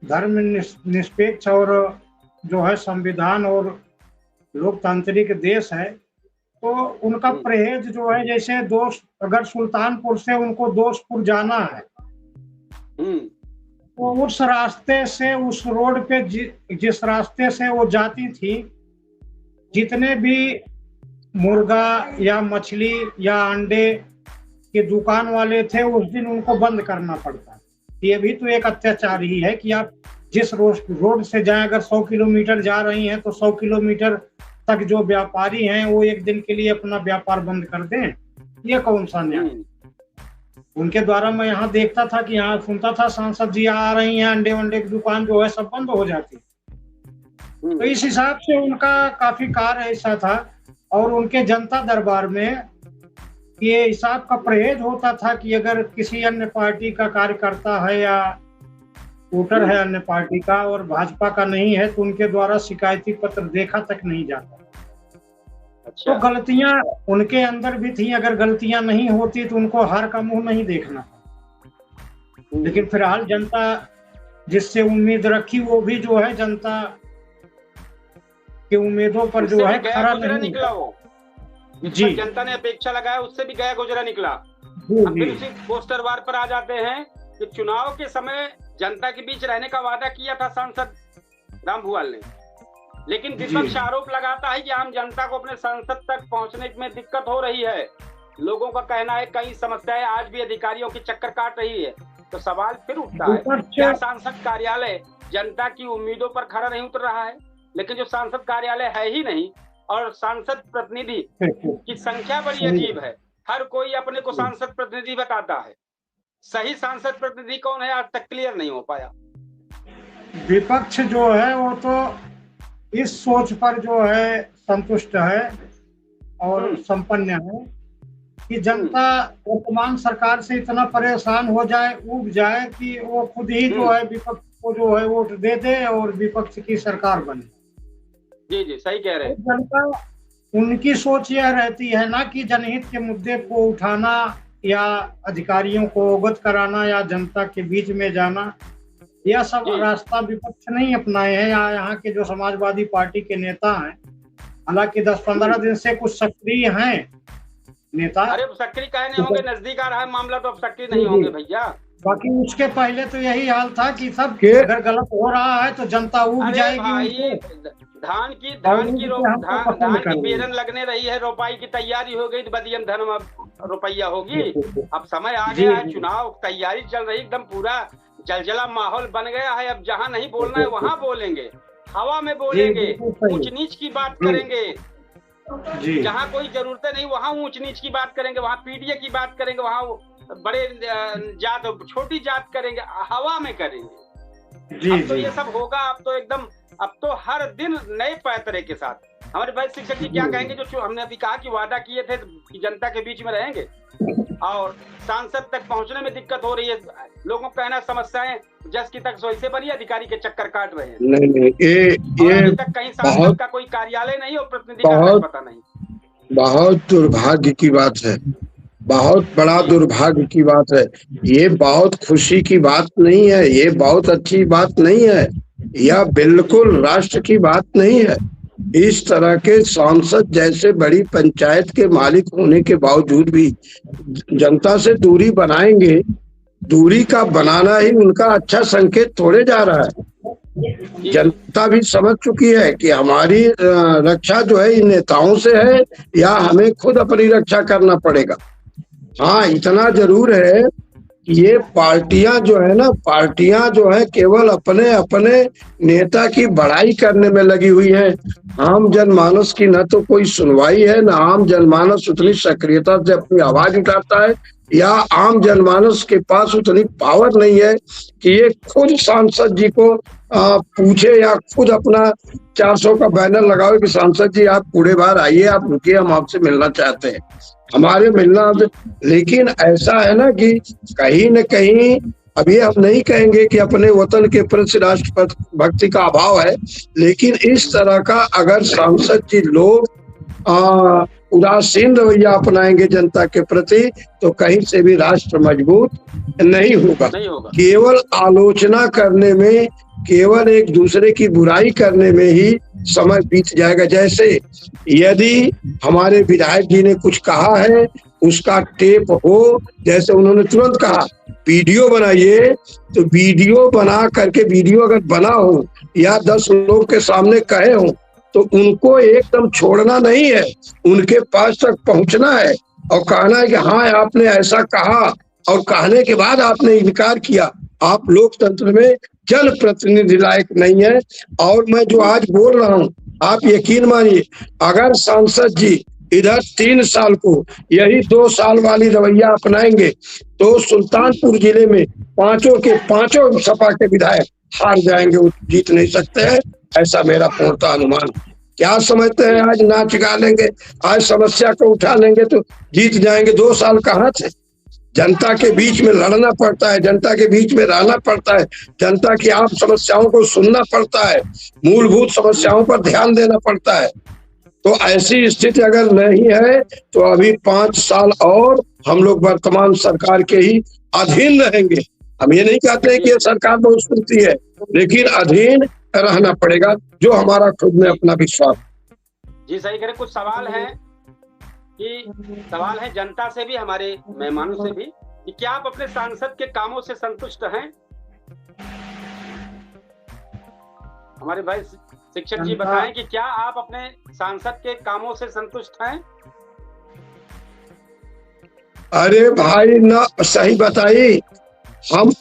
धर्म निरपेक्ष और जो है संविधान और लोकतांत्रिक देश है, तो उनका परहेज जो है, जैसे अगर सुल्तानपुर से उनको दोस्तपुर जाना है तो उस रास्ते से, उस रोड पे जिस रास्ते से वो जाती थी, जितने भी मुर्गा या मछली या अंडे के दुकान वाले थे उस दिन उनको बंद करना पड़ता। ये भी तो एक अत्याचार ही है कि आप जिस रोड से जाएं, अगर 100 किलोमीटर जा रही हैं तो 100 किलोमीटर तक जो व्यापारी हैं वो एक दिन के लिए अपना व्यापार बंद कर दें। ये कौन सा न्याय? उनके द्वारा मैं यहाँ देखता था कि यहाँ सुनता था सांसद जी आ रही हैं, अंडे वंडे की दुकान जो है सब बंद हो जाती। तो इस हिसाब से उनका काफी कार्य ऐसा था। और उनके जनता दरबार में ये हिसाब का परहेज होता था कि अगर किसी अन्य पार्टी का कार्यकर्ता है या वोटर है अन्य पार्टी का और भाजपा का नहीं है तो उनके द्वारा शिकायती पत्र देखा तक नहीं जाता। अच्छा। तो गलतियां उनके अंदर भी थी, अगर गलतियां नहीं होती तो उनको हार का मुंह नहीं देखना था। लेकिन फिलहाल जनता जिससे उम्मीद रखी वो भी जो है जनता की उम्मीदों पर जो है खरा नहीं निकला। वो जी, जनता ने अपेक्षा लगाया उससे भी गया गुजरा निकला। अब फिर उसी पोस्टर वार पर आ जाते हैं कि चुनाव के समय जनता के बीच रहने का वादा किया था सांसद राम भुवल ने, लेकिन विपक्ष आरोप लगाता है कि आम जनता को अपने संसद तक पहुंचने में दिक्कत हो रही है। लोगों का कहना है कई समस्याएं आज भी अधिकारियों की चक्कर काट रही है। तो सवाल फिर उठता है, क्या सांसद कार्यालय जनता की उम्मीदों पर खरा नहीं उतर रहा है? लेकिन जो सांसद कार्यालय है ही नहीं और सांसद प्रतिनिधि की संख्या बड़ी अजीब है। हर कोई अपने को सांसद प्रतिनिधि बताता है। सही सांसद प्रतिनिधि कौन है आज तक क्लियर नहीं हो पाया। विपक्ष जो है वो तो इस सोच पर जो है संतुष्ट है और संपन्न है कि जनता वर्तमान सरकार से इतना परेशान हो जाए, उब जाए कि वो खुद ही जो है विपक्ष को जो है वोट दे दे और विपक्ष की सरकार बने। जी जी सही कह रहे हैं। जनता उनकी सोच यह रहती है ना कि जनहित के मुद्दे को उठाना या अधिकारियों को अवगत कराना या जनता के बीच में जाना, यह सब रास्ता विपक्ष नहीं अपनाए हैं। या यहाँ के जो समाजवादी पार्टी के नेता हैं हालांकि 10-15 दिन से कुछ सक्रिय हैं नेता। अरे सक्रिय काहे नहीं होंगे, नजदीक आ रहा है मामला तो अब सक्रिय नहीं होंगे भैया। बाकी उसके पहले तो यही हाल था कि सब के- अगर गलत हो रहा है तो जनता उब अरे जाएगी भाई, उनको। धान की हमको पसंद करेंगे। बेरन लगने रही है, रोपाई की तैयारी हो गई, बदियम धन अब रुपया होगी। अब समय आ गया है, चुनाव तैयारी चल रही, एकदम पूरा जलजला माहौल बन गया है। अब जहाँ नहीं बोलना है वहाँ बोलेंगे, हवा में बोलेंगे, ऊंच नीच की बात करेंगे। जहाँ कोई जरूरत नहीं वहाँ ऊंच नीच की बात करेंगे, वहाँ पीडीए की बात करेंगे, वहाँ बड़े जात छोटी जात करेंगे, हवा में करेंगे। अब तो ये सब होगा, अब तो एकदम, अब तो हर दिन नए पैतरे के साथ। हमारे भाई शिक्षक जी क्या कहेंगे, जो हमने अभी कहा कि वादा किए थे कि जनता के बीच में रहेंगे और सांसद तक पहुंचने में दिक्कत हो रही है, लोगों का कहना समस्याएं जस की तक वैसे बनी, अधिकारी के चक्कर काट रहे हैं। नहीं, ये अभी तक कहीं सांसद का कोई कार्यालय नहीं और प्रतिनिधि का पता नहीं। बहुत दुर्भाग्य की बात है, बहुत बड़ा दुर्भाग्य की बात है। ये बहुत खुशी की बात नहीं है, ये बहुत अच्छी बात नहीं है, यह बिल्कुल राष्ट्र की बात नहीं है। इस तरह के सांसद जैसे बड़ी पंचायत के मालिक होने के बावजूद भी जनता से दूरी बनाएंगे, दूरी का बनाना ही उनका अच्छा संकेत थोड़े जा रहा है। जनता भी समझ चुकी है कि हमारी रक्षा जो है इन नेताओं से है या हमें खुद अपनी रक्षा करना पड़ेगा। हाँ, इतना जरूर है कि ये पार्टियां जो है ना, पार्टियां जो है केवल अपने अपने नेता की बड़ाई करने में लगी हुई है। आम जनमानस की न तो कोई सुनवाई है, न आम जनमानस उतनी सक्रियता से अपनी आवाज उठाता है, या आम जनमानस के पास उतनी पावर नहीं है कि ये खुद सांसद जी को पूछे या खुद अपना 400 का बैनर लगाओ कि सांसद जी आप पूरे बार आइए, आप रुकिए, हम आपसे मिलना चाहते हैं, हमारे मिलना। लेकिन ऐसा है ना कि कहीं न कहीं, अब ये हम नहीं कहेंगे कि अपने वतन के प्रति राष्ट्र भक्ति का अभाव है, लेकिन इस तरह का अगर सांसद जी लोग उदासीन रवैया अपनाएंगे जनता के प्रति तो कहीं से भी राष्ट्र मजबूत नहीं होगा। केवल आलोचना करने में, केवल एक दूसरे की बुराई करने में ही समय बीत जाएगा। जैसे यदि हमारे विधायक जी ने कुछ कहा है, उसका टेप हो, जैसे उन्होंने तुरंत कहा वीडियो बनाइए, तो वीडियो बना करके, वीडियो अगर बना हो या 10 लोग के सामने कहे हो तो उनको एकदम छोड़ना नहीं है, उनके पास तक पहुंचना है और कहना है कि हाँ आपने ऐसा कहा, और कहने के बाद आपने इनकार किया। आप लोकतंत्र में जनप्रतिनिधि लायक नहीं है। और मैं जो आज बोल रहा हूँ, आप यकीन मानिए, अगर सांसद जी इधर 3 साल को यही 2 साल वाली रवैया अपनाएंगे तो सुल्तानपुर जिले में 5 के 5 सपा के विधायक हार जाएंगे, वो जीत नहीं सकते हैं, ऐसा मेरा पूर्णतः अनुमान। क्या समझते हैं आज नाच गा लेंगे, आज समस्या को उठा लेंगे तो जीत जाएंगे? 2 साल कहाँ थे? जनता के बीच में लड़ना पड़ता है, जनता के बीच में रहना पड़ता है, जनता की आप समस्याओं को सुनना पड़ता है, मूलभूत समस्याओं पर ध्यान देना पड़ता है। तो ऐसी स्थिति अगर नहीं है तो अभी 5 साल और हम लोग वर्तमान सरकार के ही अधीन रहेंगे। हम ये नहीं कहते कि ये सरकार बहुत सुनती है, लेकिन अधीन रहना पड़ेगा, जो हमारा खुद में अपना विश्वास। जी सही करें। कुछ सवाल है जनता से भी, हमारे मेहमानों से भी, कि क्या आप अपने सांसद के कामों से संतुष्ट हैं? हमारे भाई शिक्षक जी बताएं कि क्या आप अपने सांसद के कामों से संतुष्ट हैं? अरे भाई ना, सही बताइए,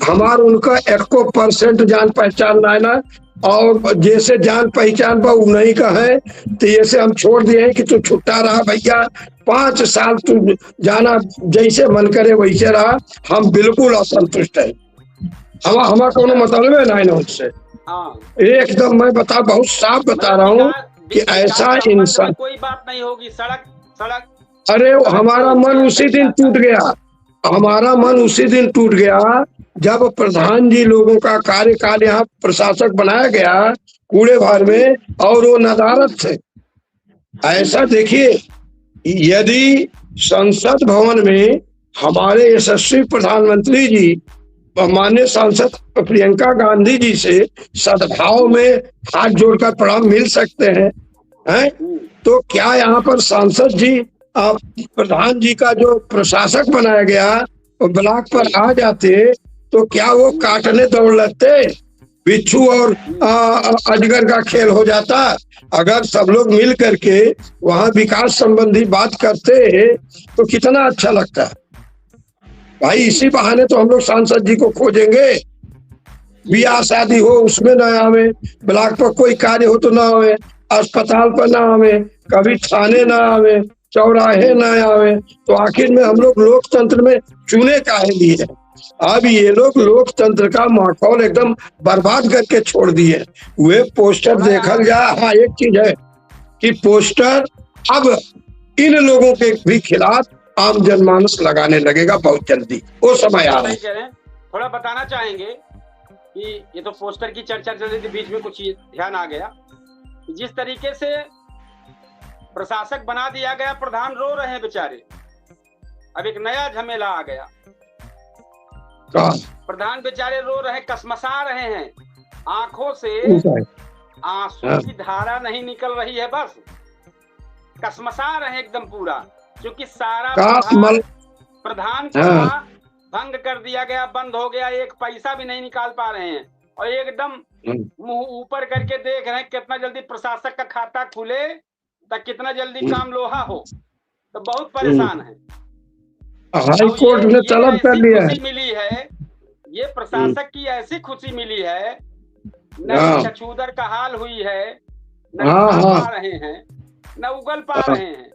हमार उनका 1% जान पहचान ना है ना, और जैसे जान पहचान पर नहीं का है तो ऐसे हम छोड़ दिए कि तू छुट्टा रहा भैया, 5 साल तू जाना जैसे मन करे वैसे रहा, हम बिल्कुल असंतुष्ट है। हमारा कोनो मतलब है ना उससे। एकदम मैं बहुत साफ बता रहा हूँ कि ऐसा इंसान, कोई बात नहीं होगी, सड़क। अरे हमारा मन उसी दिन टूट गया, हमारा मन उसी दिन टूट गया जब प्रधान जी लोगों का कार्यकाल यहाँ प्रशासक बनाया गया कूड़े भार में, और वो नदारत थे। ऐसा देखिए, यदि संसद भवन में हमारे यशस्वी प्रधानमंत्री जी माननीय सांसद प्रियंका गांधी जी से सद्भाव में हाथ जोड़कर प्रणाम मिल सकते हैं, तो क्या यहाँ पर सांसद जी प्रधान जी का जो प्रशासक बनाया गया वो ब्लॉक पर आ जाते तो क्या वो काटने दौड़ लेते? बिच्छू और अजगर का खेल हो जाता। अगर सब लोग मिल करके वहाँ विकास संबंधी बात करते तो कितना अच्छा लगता। भाई इसी बहाने तो हम लोग सांसद जी को खोजेंगे। ब्याह शादी हो उसमें न आवे, ब्लॉक पर कोई कार्य हो तो ना आवे, अस्पताल पर ना आवे, कभी थाने ना आवे, चौराहे ना आवे, तो आखिर में हम लोग लोकतंत्र में चुने काहे लिए? अब ये लोग लोकतंत्र का माहौल एकदम बर्बाद करके छोड़ दिए। वे पोस्टर देखल जाए। हाँ एक चीज है कि पोस्टर अब इन लोगों के भी खिलाफ आम जनमानस लगाने लगेगा बहुत जल्दी, वो समय आ रहा है। थोड़ा बताना चाहेंगे कि ये तो पोस्टर की चर्चा चल रही थी, बीच में कुछ ध्यान आ गया। जिस तरीके से प्रशासक बना दिया गया, प्रधान रो रहे हैं बेचारे। अब एक नया झमेला आ गया, प्रधान बेचारे रो रहे, कसमसा रहे हैं, आंखों से आंसू की धारा नहीं निकल रही है, बस कसमसा रहे हैं एकदम पूरा, क्योंकि सारा प्रधान का भंग कर दिया गया, बंद हो गया, एक पैसा भी नहीं निकाल पा रहे हैं और एकदम मुंह ऊपर करके देख रहे हैं कितना जल्दी प्रशासक का खाता खुले, तक कितना जल्दी काम लोहा हो। तो बहुत परेशान है। हाई कोर्ट ने तलब कर लिया है। मिली है ये प्रशासक की, ऐसी खुशी मिली है, न छछूदर का हाल हुई है, न पा रहे हैं, न उगल पा रहे हैं।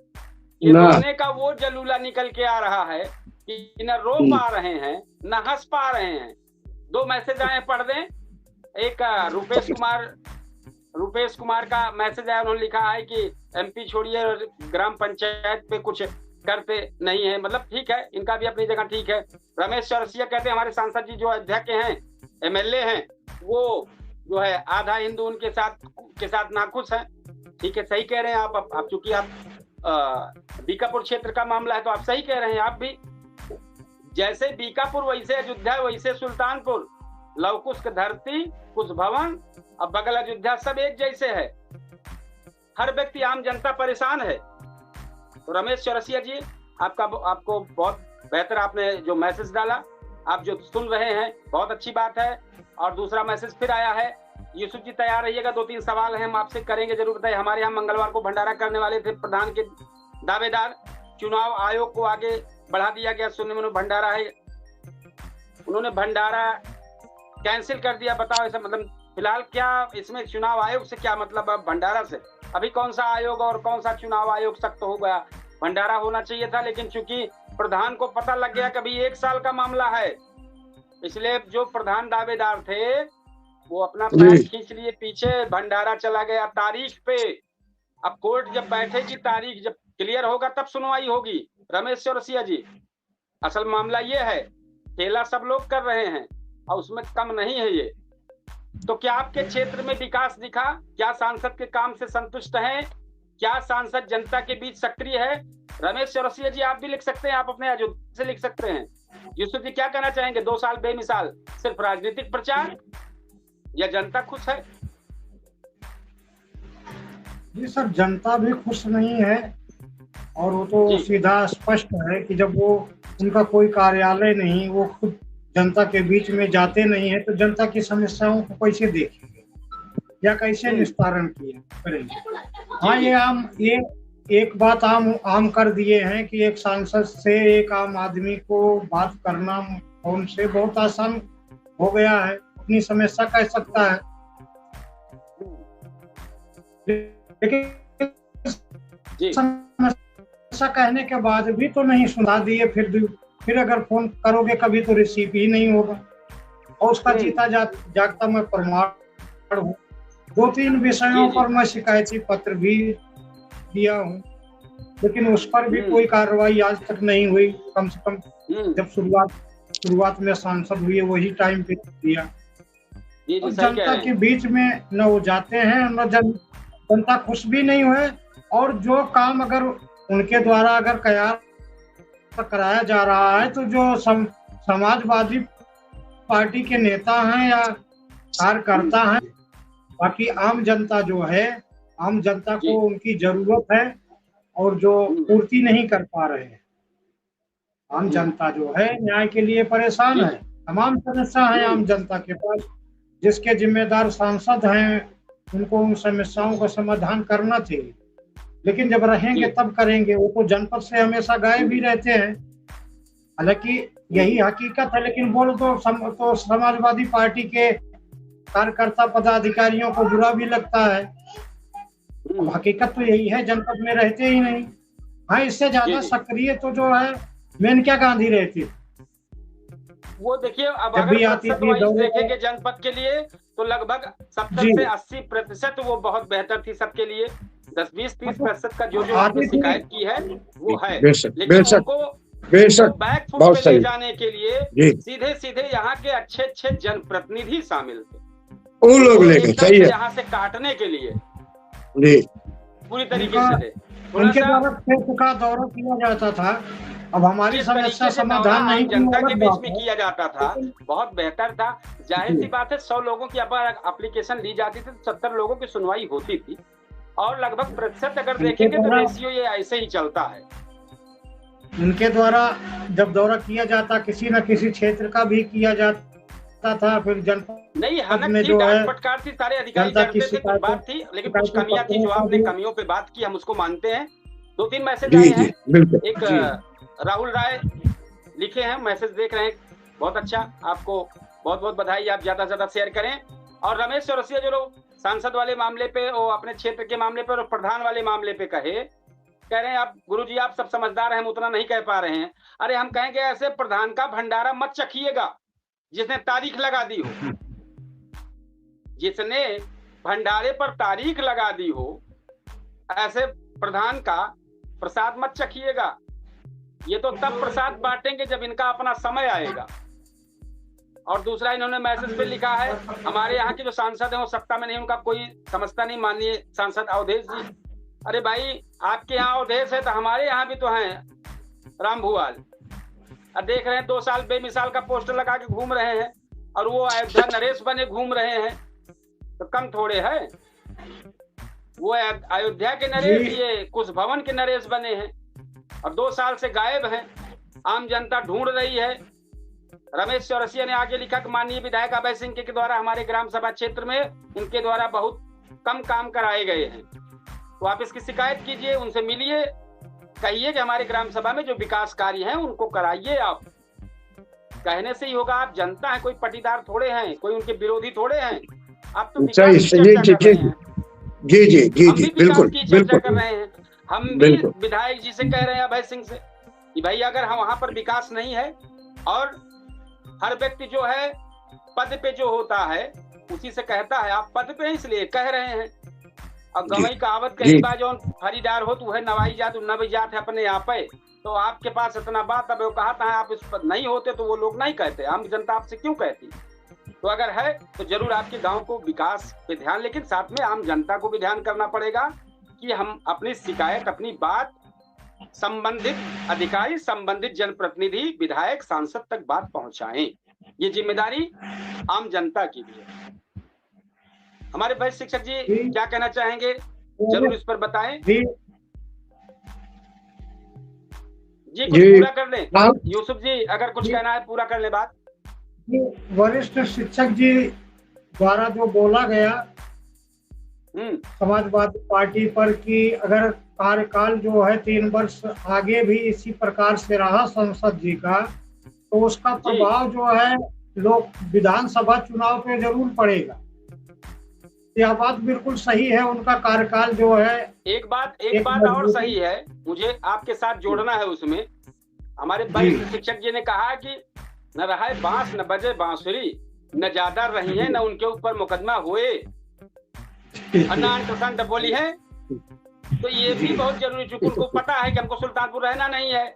ये रोने का वो जलूला निकल के आ रहा है कि न रो पा रहे हैं न हंस पा रहे हैं। दो मैसेज आए, पढ़ दें। एक रुपेश कुमार का मैसेज आया, उन्होंने लिखा है कि एमपी छोड़िए और ग्राम पंचायत पे कुछ करते नहीं है, मतलब ठीक है, इनका भी अपनी जगह ठीक है। रमेश चौरसिया कहते हैं हमारे सांसद जी जो अध्यक्ष हैं, एमएलए हैं, वो जो है आधा हिंदू उनके साथ नाखुश है। ठीक है, सही कह रहे हैं आप चूंकि आप बीकापुर क्षेत्र का मामला है तो आप सही कह रहे हैं। आप भी जैसे बीकापुर वैसे अयोध्या वैसे सुल्तानपुर, लवकुश धरती कुछ भवन, अब बगल अयोध्या, सब एक जैसे है। हर व्यक्ति आम जनता परेशान है। तो रमेश चौरसिया जी आपको बहुत बेहतर, आपने जो मैसेज डाला, आप जो सुन रहे हैं बहुत अच्छी बात है। और दूसरा मैसेज फिर आया है, यूसुफ जी तैयार रहिएगा, 2-3 सवाल हैं हम आपसे करेंगे जरूर। बताइए, हमारे यहाँ मंगलवार को भंडारा करने वाले थे प्रधान के दावेदार, चुनाव आयोग को आगे बढ़ा दिया गया, सुनने में भंडारा है, उन्होंने भंडारा कैंसिल कर दिया। बताओ ऐसा मतलब फिलहाल क्या इसमें चुनाव आयोग से क्या मतलब? अब भंडारा से अभी कौन सा आयोग और कौन सा चुनाव आयोग सख्त हो गया? भंडारा होना चाहिए था, लेकिन चूंकि प्रधान को पता लग गया कभी 1 साल का मामला है, इसलिए जो प्रधान दावेदार थे वो अपना पैर खींच लिए पीछे, भंडारा चला गया तारीख पे। अब कोर्ट जब बैठेगी, तारीख जब क्लियर होगा तब सुनवाई होगी। रमेश चौरसिया जी, असल मामला ये है, खेला सब लोग कर रहे हैं और उसमें कम नहीं है ये। तो क्या आपके क्षेत्र में विकास दिखा? क्या सांसद के काम से संतुष्ट हैं? क्या सांसद जनता के बीच सक्रिय है? रमेश चौरसिया जी, आप भी लिख सकते हैं, आप अपने अयोध्या से लिख सकते हैं। यूसुफ जी क्या कहना चाहेंगे? 2 साल बेमिसाल सिर्फ राजनीतिक प्रचार या जनता खुश है? जी सर, जनता भी खुश नहीं है और वो तो सीधा स्पष्ट है कि जब वो उनका कोई कार्यालय नहीं, वो खुद जनता के बीच में जाते नहीं है, तो जनता की समस्याओं को कैसे देखेंगे या कैसे निस्तारण करेंगे? हाँ, ये एक बात आम कर दिए हैं कि एक सांसद से एक आम आदमी को बात करना फोन से बहुत आसान हो गया है, अपनी समस्या कह सकता है। लेकिन समस्या कहने के बाद भी तो नहीं सुना दिए, फिर अगर फोन करोगे कभी तो रिसीव ही नहीं होगा। और उसका जीता जागता मैं प्रमाण हूँ। 2-3 विषयों पर मैं शिकायती पत्र भी दिया हूँ, लेकिन उस पर भी कोई कार्रवाई आज तक नहीं हुई। कम से कम जब शुरुआत में सांसद हुए वही टाइम पे दिया। जनता के बीच में न वो जाते हैं, न जनता खुश भी नहीं हुए। और जो काम अगर उनके द्वारा अगर कराया जा रहा है, तो जो समाजवादी पार्टी के नेता हैं या कार्यकर्ता हैं, बाकी आम जनता जो है आम जनता जी। को उनकी जरूरत है और जो पूर्ति नहीं कर पा रहे हैं। आम जनता जो है न्याय के लिए परेशान जी। है। तमाम समस्या है आम जनता के पास, जिसके जिम्मेदार सांसद हैं उनको उन समस्याओं का समाधान करना चाहिए, लेकिन जब रहेंगे जी। तब करेंगे। वो तो जनपद से हमेशा गायब ही रहते हैं। हालांकि यही हकीकत है, लेकिन बोल तो समाजवादी पार्टी के कार्यकर्ता पदाधिकारियों को बुरा भी लगता है। अब हकीकत तो यही है, जनपद में रहते ही नहीं। हाँ, इससे ज्यादा जी। सक्रिय तो जो है मेनका गांधी रहती। वो देखिए, अब जब अगर भी आती प्रतिशत थी वाइज दौरे देखेंगे जनपद के लिए तो लगभग 70 जी। से 80% वो बहुत बेहतर थी सबके लिए। 10-20-30% का जो आती आपने थी। शिकायत की है वो है, बेशक लेकिन बेशक उनको बेशक बैक फुट बहुत पे सही ले जाने के लिए जी, सीधे सीधे यहाँ के अच्छे जनप्रतिनिधि शामिल थे, उन लोग वो लेके एकदम सही से है यहाँ से काटने के लिए जी। पूरी तरीके उनका से थे। थोड़ा उनके सा द्वारा क्षेत्र का दौरा किया जाता था। अब हमारी जिस समस्या तरीके से दौरा समाधान नहीं आम की जनता वो के अलग बीच बात में है, किया जाता था, लेकिन बहुत बेहतर था। जाहिर सी जी, बात है 100 लोगों की एप्लीकेशन ली जाती थी तो 70 लोगों की सुनवाई होती थी, और लगभग प्रतिशत अगर उनके देखेंगे तो द्वारा रेशियो ये ऐसे ही चलता है। उनके द्वारा जब दौरा किया जाता, किसी न किसी क्षेत्र का भी किया जाता था, फिर जनपद नहीं, हनक में थी, जो है डांट फटकार थी, सारे अधिकारी जनता की डरते थे, कुछ बात थी, लेकिन कुछ शिकायतों कमियां थी पत्रों जो का आपने भी कमियों पे बात की, हम उसको मानते हैं। 2-3 मैसेज जी आए जी हैं। बिल्कुल एक जी। राहुल राय लिखे हैं, मैसेज देख रहे हैं, बहुत अच्छा, आपको बहुत बहुत बधाई। आप ज्यादा से ज्यादा शेयर करें। और रमेश चौरसिया जो लोग सांसद वाले मामले पे और अपने क्षेत्र के मामले पे और प्रधान वाले मामले पे कह रहे हैं आप गुरुजी आप सब समझदार हैं, हम उतना नहीं कह पा रहे हैं। अरे हम कहेंगे ऐसे प्रधान का भंडारा मत चखिएगा जिसने तारीख लगा दी हो, जिसने भंडारे पर तारीख लगा दी हो, ऐसे प्रधान का प्रसाद मत चखिएगा। ये तो तब प्रसाद बांटेंगे जब इनका अपना समय आएगा। और दूसरा इन्होंने मैसेज पे लिखा है, हमारे यहाँ के जो सांसद हैं वो सत्ता में नहीं, उनका कोई समझता नहीं। माननीय सांसद अवधेश जी, अरे भाई आपके यहाँ अवधेश है तो हमारे यहाँ भी तो हैं राम भुवाल। अब देख रहे हैं 2 साल बेमिसाल का पोस्टर लगा के घूम रहे हैं और वो अयोध्या नरेश बने घूम रहे हैं, तो कम थोड़े है। वो अयोध्या के नरेश, ये कुछ भवन के नरेश बने हैं और 2 साल से गायब हैं। आम जनता ढूंढ रही है। रमेश चौरसिया ने आगे लिखा कि माननीय विधायक अभय सिंह के द्वारा हमारे ग्राम सभा क्षेत्र में उनके द्वारा बहुत कम काम कराए गए हैं, तो आप इसकी शिकायत कीजिए, उनसे मिलिए, कहिए कि हमारे ग्राम सभा में जो विकास कार्य हैं उनको कराइए। आप कहने से ही होगा, आप जनता है, कोई पटीदार थोड़े हैं, कोई उनके विरोधी थोड़े हैं। आप तो विकास की चर्चा कर रहे हैं, जी जी जी हम जी भी बिल्कुल विकास की चर्चा कर बिल्कुल रहे हैं। हम भी बिल्कुल विधायक जी से कह रहे हैं, अभय सिंह से, कि भाई अगर हम वहां पर विकास नहीं है, और हर व्यक्ति जो है पद पे जो होता है उसी से कहता है, आप पद पे इसलिए कह रहे हैं। और गवई कहावत कही बा जो हरिडार हो तो है नवाई जात नवी जात है अपने यहाँ पे, तो आपके पास इतना बात अब वो कहा था, आप इस पर नहीं होते तो वो लोग नहीं कहते, आम जनता आपसे क्यों कहती। तो अगर है तो जरूर आपके गांव को विकास पे ध्यान, लेकिन साथ में आम जनता को भी ध्यान करना पड़ेगा कि हम अपनी शिकायत, अपनी बात संबंधित अधिकारी, संबंधित जनप्रतिनिधि, विधायक, सांसद तक बात पहुंचाएं। ये जिम्मेदारी आम जनता की भी है। हमारे भाई शिक्षक जी क्या कहना चाहेंगे, जरूर इस पर बताएं। जी कुछ पूरा कर लें यूसुफ जी, अगर कुछ कहना है पूरा कर ले बात। वरिष्ठ शिक्षक जी द्वारा जो बोला गया समाजवादी पार्टी पर कि अगर कार्यकाल जो है 3 वर्ष आगे भी इसी प्रकार से रहा संसद जी का, तो उसका प्रभाव जो है लोग विधानसभा चुनाव पे जरूर पड़ेगा। यह बात बिल्कुल सही है। उनका कार्यकाल जो है, एक बात और सही है, मुझे आपके साथ जोड़ना है उसमें। हमारे भाई शिक्षक जी ने कहा कि न रहा बांस न बजे बांसुरी, न ज्यादा रही है न उनके ऊपर मुकदमा हुए, अनंत बोली है। तो ये भी बहुत जरूरी, चूंकि उनको पता है कि हमको सुल्तानपुर रहना नहीं है,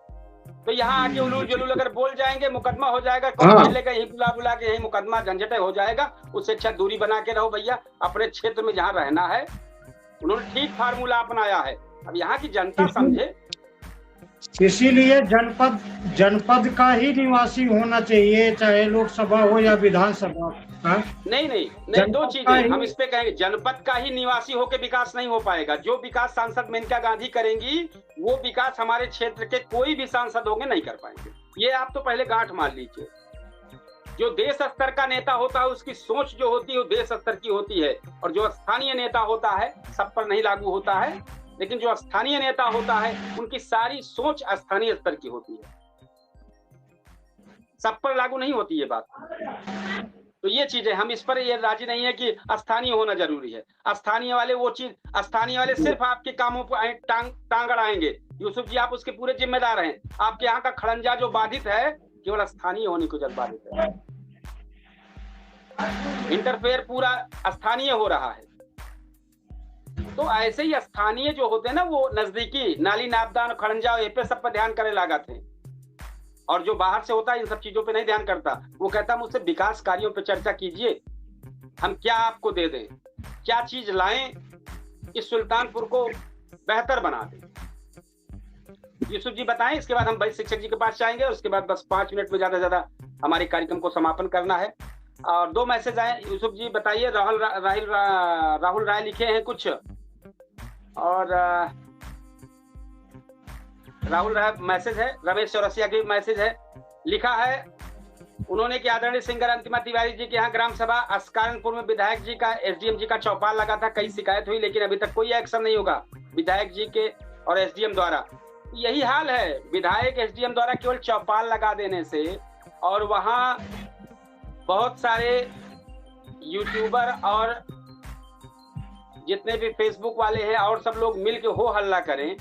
तो यहाँ आके उलूल जुलूल अगर बोल जाएंगे मुकदमा हो जाएगा, कौन खेलेगा, यही बुला के यही मुकदमा झंझट हो जाएगा। उससे अच्छा दूरी बना के रहो भैया, अपने क्षेत्र में जहाँ रहना है। उन्होंने ठीक फार्मूला अपनाया है, अब यहाँ की जनता समझे। इसीलिए जनपद का ही निवासी होना चाहिए, चाहे लोकसभा हो या विधानसभा। नहीं, दो चीजें हम इस पे कहेंगे। जनपद का ही निवासी होकर विकास नहीं हो पाएगा। जो विकास सांसद मेनका गांधी करेंगी, वो विकास हमारे क्षेत्र के कोई भी सांसद होंगे नहीं कर पाएंगे। ये आप तो पहले गांठ मान लीजिए। जो देश स्तर का नेता होता है, उसकी सोच जो होती है वो देश स्तर की होती है, और जो स्थानीय नेता होता है सब पर नहीं लागू होता है, लेकिन जो स्थानीय नेता होता है उनकी सारी सोच स्थानीय स्तर की होती है, सब पर लागू नहीं होती ये बात। तो ये चीजें हम इस पर ये राजी नहीं है कि स्थानीय होना जरूरी है। स्थानीय वाले सिर्फ आपके कामों पर टांग अड़ाएंगे। यूसुफ जी, आप उसके पूरे जिम्मेदार हैं। आपके यहाँ का खड़ंजा जो बाधित है केवल स्थानीय होने को जब बाधित है। इंटरफेयर पूरा स्थानीय हो रहा है। तो ऐसे ही स्थानीय जो होते हैं ना, वो नजदीकी नाली नापदान खड़ंजा ये पे सब पर ध्यान करे लागत है, और जो बाहर से होता है इन सब चीजों पे नहीं ध्यान करता। वो कहता मुझसे विकास कार्यों पे चर्चा कीजिए, हम क्या आपको दे दें, क्या चीज लाएं इस सुल्तानपुर को बेहतर बना दें। यूसुफ जी बताएं, इसके बाद हम भाई शिक्षक जी के पास जाएंगे। उसके बाद बस 5 मिनट में ज्यादा से ज्यादा हमारे कार्यक्रम को समापन करना है। और 2 मैसेज आए, यूसुफ जी बताइए। राहुल राय लिखे हैं कुछ, और राहुल राय मैसेज है। रमेश चौरसिया की मैसेज है, लिखा है उन्होंने कि आदरणीय सिंगर अंतिमा तिवारी जी के यहाँ ग्राम सभा अस्कारणपुर में विधायक जी का एसडीएम जी का चौपाल लगा था। कई शिकायत हुई, लेकिन अभी तक कोई एक्शन नहीं होगा विधायक जी के और एसडीएम द्वारा। यही हाल है, विधायक एसडीएम द्वारा केवल चौपाल लगा देने से, और वहां बहुत सारे यूट्यूबर और जितने भी फेसबुक वाले हैं और सब लोग मिलकर हो हल्ला करें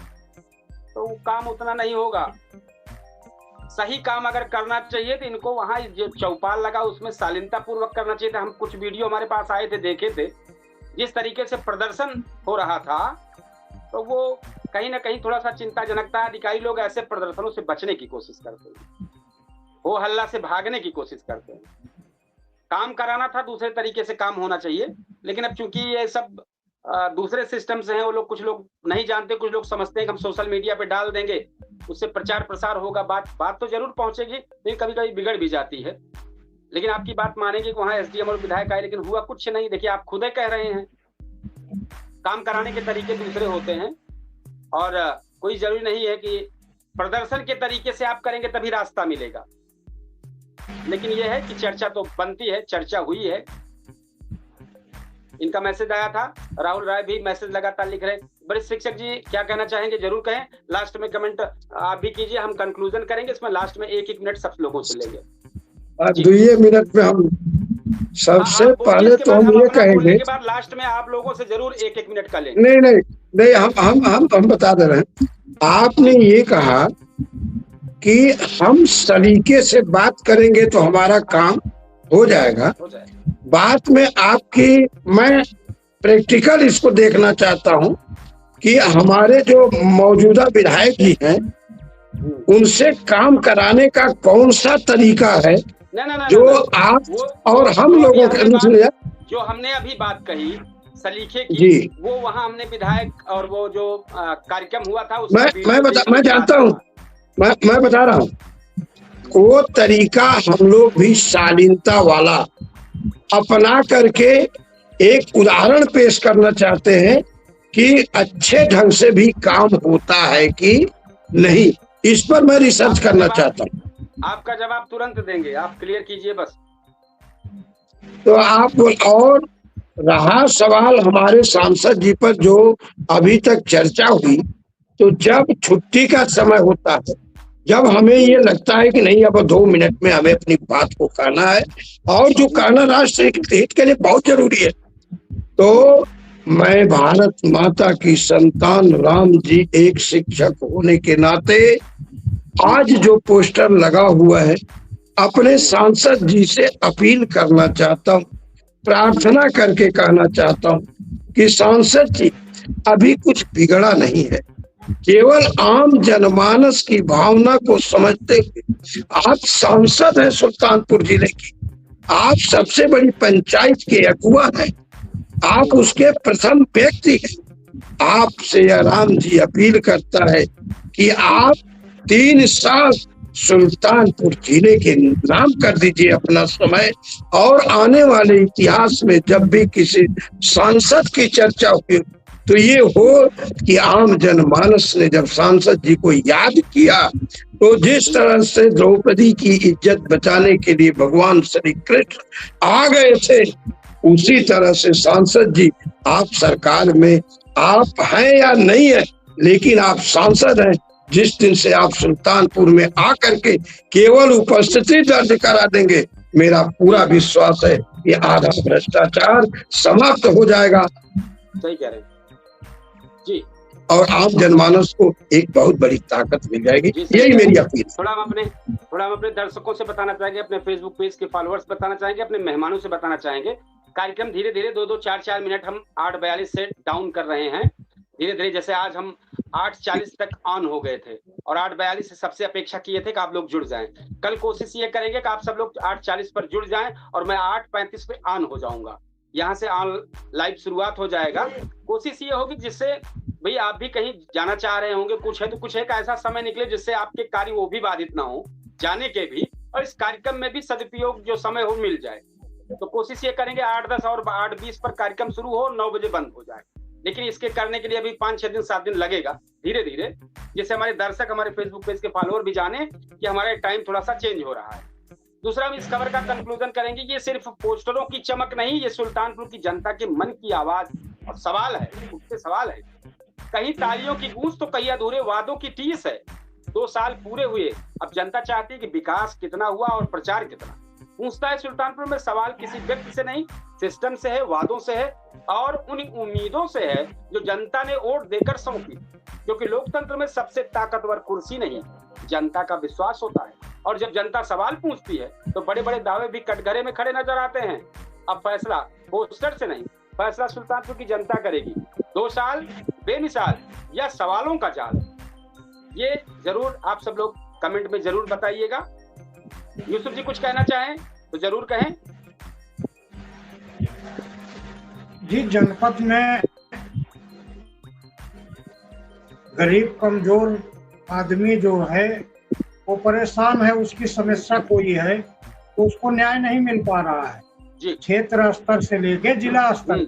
तो काम उतना नहीं होगा। सही काम अगर करना चाहिए तो इनको वहां जो चौपाल लगा उसमें शालीनता पूर्वक करना चाहिए था। हम कुछ वीडियो हमारे पास आए थे, देखे थे जिस तरीके से प्रदर्शन हो रहा था, तो वो कहीं ना कहीं थोड़ा सा चिंताजनक था। अधिकारी लोग ऐसे प्रदर्शनों से बचने की कोशिश करते हैं, हो हल्ला से भागने की कोशिश करते हैं। काम कराना था दूसरे तरीके से काम होना चाहिए, लेकिन अब चूंकि ये सब दूसरे सिस्टम से हैं, वो लोग कुछ लोग नहीं जानते, कुछ लोग समझते हैं कि हम सोशल मीडिया पे डाल देंगे उससे प्रचार प्रसार होगा, बात तो जरूर पहुंचेगी, लेकिन कभी कभी बिगड़ भी जाती है। लेकिन आपकी बात मानेंगे कि वहाँ एसडीएम और विधायक आए, लेकिन हुआ कुछ नहीं। देखिए आप खुद ही कह रहे हैं काम कराने के तरीके दूसरे होते हैं, और कोई जरूरी नहीं है कि प्रदर्शन के तरीके से आप करेंगे तभी रास्ता मिलेगा। लेकिन यह है कि चर्चा तो बनती है, चर्चा हुई है। इनका मैसेज आया था, राहुल राय भी मैसेज लगातार लिख रहे हैं। बड़े शिक्षक जी क्या कहना चाहेंगे, जरूर कहें। लास्ट में कमेंट आप भी कीजिए, हम कंक्लूजन करेंगे इसमें। लास्ट में 1-1 मिनट सब लोगों से लेंगे। 2 मिनट में हम सबसे पहले तो हम ये कहेंगे के बाद लास्ट में आप लोगों से जरूर 1-1 मिनट का लेंगे। नहीं, हम बता दे रहे हैं। आपने ये कहा कि हम सलीके से बात करेंगे तो हमारा काम हो जाएगा। बात में आपकी, मैं प्रैक्टिकल इसको देखना चाहता हूं कि हमारे जो मौजूदा विधायक जी हैं उनसे काम कराने का कौन सा तरीका है जो आप और हम लोगों के जो हमने अभी बात कही सलीखे की जी, वो वहाँ हमने विधायक और वो जो कार्यक्रम हुआ था मैं जानता हूँ, मैं बता रहा हूँ। वो तरीका हम लोग भी शालीनता वाला अपना करके एक उदाहरण पेश करना चाहते हैं कि अच्छे ढंग से भी काम होता है कि नहीं। इस पर मैं रिसर्च करना चाहता हूँ। आपका जवाब तुरंत देंगे, आप क्लियर कीजिए बस। तो आप, और रहा सवाल हमारे सांसद जी पर जो अभी तक चर्चा हुई, तो जब छुट्टी का समय होता है, जब हमें ये लगता है कि नहीं अब 2 मिनट में हमें अपनी बात को कहना है और जो कहना राष्ट्र हित के लिए बहुत जरूरी है, तो मैं भारत माता की संतान राम जी एक शिक्षक होने के नाते आज जो पोस्टर लगा हुआ है अपने सांसद जी से अपील करना चाहता हूँ, प्रार्थना करके कहना चाहता हूँ कि सांसद जी अभी कुछ बिगड़ा नहीं है। केवल आम जनमानस की भावना को समझते हुए आप सांसद हैं सुल्तानपुर जिले की, आप सबसे बड़ी पंचायत के अगुवा हैं, आप उसके प्रथम व्यक्ति हैं। आपसे राम जी अपील करता है कि आप 3 साल सुल्तानपुर जिले के नाम कर दीजिए अपना समय, और आने वाले इतिहास में जब भी किसी सांसद की चर्चा हुई तो ये हो कि आम जनमानस ने जब सांसद जी को याद किया तो जिस तरह से द्रौपदी की इज्जत बचाने के लिए भगवान श्री कृष्ण आ गए थे, उसी तरह से सांसद जी आप सरकार में आप हैं या नहीं है, लेकिन आप सांसद हैं। जिस दिन से आप सुल्तानपुर में आकर के केवल उपस्थिति दर्ज करा देंगे, मेरा पूरा विश्वास है कि आधा भ्रष्टाचार समाप्त हो जाएगा। सही कह रहे हैं जी, और आम जनमानस को एक बहुत बड़ी ताकत मिल जाएगी। यही मेरी अपील। थोड़ा हम अपने दर्शकों से बताना चाहेंगे, अपने फेसबुक पेज के फॉलोअर्स बताना चाहेंगे, अपने मेहमानों से बताना चाहेंगे। कार्यक्रम धीरे धीरे 2-2, 4-4 मिनट हम 8:42 से डाउन कर रहे हैं धीरे धीरे। जैसे आज हम 8:40 तक ऑन हो गए थे और 8:42 से सबसे अपेक्षा किए थे कि आप लोग जुड़ जाएं। कल कोशिश ये करेंगे कि आप सब लोग 8:40 पर जुड़ जाएं और मैं 8:35 पे ऑन हो जाऊंगा। यहाँ से ऑन लाइव शुरुआत हो जाएगा। कोशिश ये होगी जिससे भाई आप भी कहीं जाना चाह रहे होंगे, कुछ है तो कुछ एक ऐसा समय निकले जिससे आपके कार्य वो भी बाधित ना हो, जाने के भी, और इस कार्यक्रम में भी सदुपयोग जो समय हो मिल जाए। तो कोशिश ये करेंगे 8:10 और 8:20 पर कार्यक्रम शुरू हो, 9 बजे बंद हो जाए। लेकिन इसके करने के लिए अभी 5-6 दिन 7 दिन लगेगा धीरे धीरे, जिससे हमारे दर्शक, हमारे फेसबुक पेज के फॉलोअर भी जाने कि हमारा टाइम थोड़ा सा चेंज हो रहा है। दूसरा, हम इस खबर का कंक्लूजन करेंगे, ये सिर्फ पोस्टरों की चमक नहीं, ये सुल्तानपुर की जनता के मन की आवाज और सवाल है, उसके सवाल है। कहीं तालियों की गूंज तो कहीं अधूरे वादों की टीस है। 2 साल पूरे हुए, अब जनता चाहती है कि विकास कितना हुआ और प्रचार कितना। पूछता है सुल्तानपुर में सवाल किसी व्यक्ति से नहीं, सिस्टम से है, वादों से है और उन उम्मीदों से है जो जनता ने वोट देकर सौंपी। क्योंकि लोकतंत्र में सबसे ताकतवर कुर्सी नहीं, जनता का विश्वास होता है। और जब जनता सवाल पूछती है तो बड़े बड़े दावे भी कटघरे में खड़े नजर आते हैं। अब फैसला पोस्टर से नहीं, फैसला सुल्तानपुर की जनता करेगी। 2 साल बेमिसाल या सवालों का जाल, ये जरूर आप सब लोग कमेंट में जरूर बताइएगा। यूसुफ जी कुछ कहना चाहें तो जरूर कहें। जी, जनपद में गरीब कमजोर आदमी जो है वो परेशान है, उसकी समस्या कोई है तो उसको न्याय नहीं मिल पा रहा है जी। क्षेत्र स्तर से लेके जिला स्तर,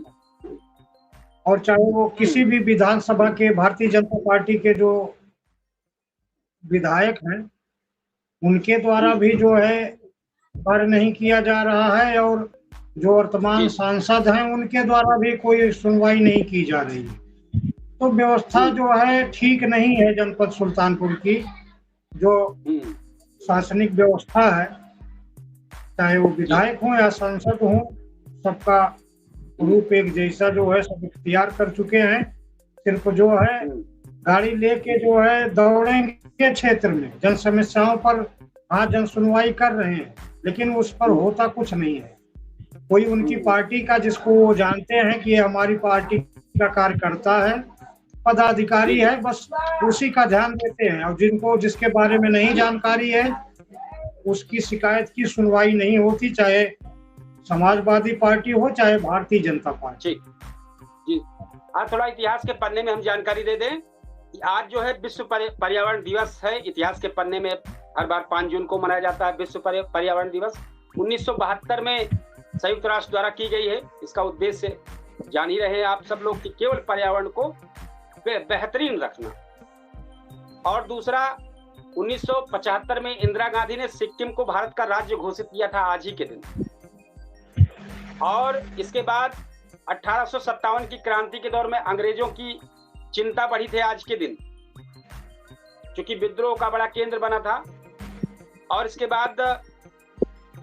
और चाहे वो किसी भी विधानसभा के भारतीय जनता पार्टी के जो विधायक हैं उनके द्वारा भी जो है कार्य नहीं किया जा रहा है, और जो वर्तमान सांसद हैं उनके द्वारा भी कोई सुनवाई नहीं की जा रही है। तो व्यवस्था जो है ठीक नहीं है जनपद सुल्तानपुर की। जो शासनिक व्यवस्था है, चाहे वो विधायक हो या सांसद हो, सबका रूप एक जैसा जो है सब इख्तियार कर चुके हैं। सिर्फ जो है गाड़ी लेके जो है दौड़ेंगे क्षेत्र में, जन समस्याओं पर हाँ जन सुनवाई कर रहे हैं, लेकिन उस पर होता कुछ नहीं है। कोई उनकी पार्टी का, जिसको वो जानते हैं कि ये हमारी पार्टी का कार्यकर्ता है, पदाधिकारी है, बस उसी का ध्यान देते हैं, और जिसके बारे में नहीं जानकारी है उसकी शिकायत की सुनवाई नहीं होती, चाहे समाजवादी पार्टी हो चाहे भारतीय जनता पार्टी। जी, आज थोड़ा इतिहास के पन्ने में हम जानकारी दे दें कि आज जो है विश्व पर्यावरण दिवस है। इतिहास के पन्ने में हर बार 5 जून को मनाया जाता है विश्व पर्यावरण दिवस। 1972 में संयुक्त राष्ट्र द्वारा की गई है। इसका उद्देश्य जान ही रहे आप सब लोग कि केवल पर्यावरण को बेहतरीन रखना। और दूसरा, 1975 में इंदिरा गांधी ने सिक्किम को भारत का राज्य घोषित किया था आज ही के दिन। और इसके बाद 1857 की क्रांति के दौर में अंग्रेजों की चिंता बढ़ी थी आज के दिन, क्योंकि विद्रोह का बड़ा केंद्र बना था। और इसके बाद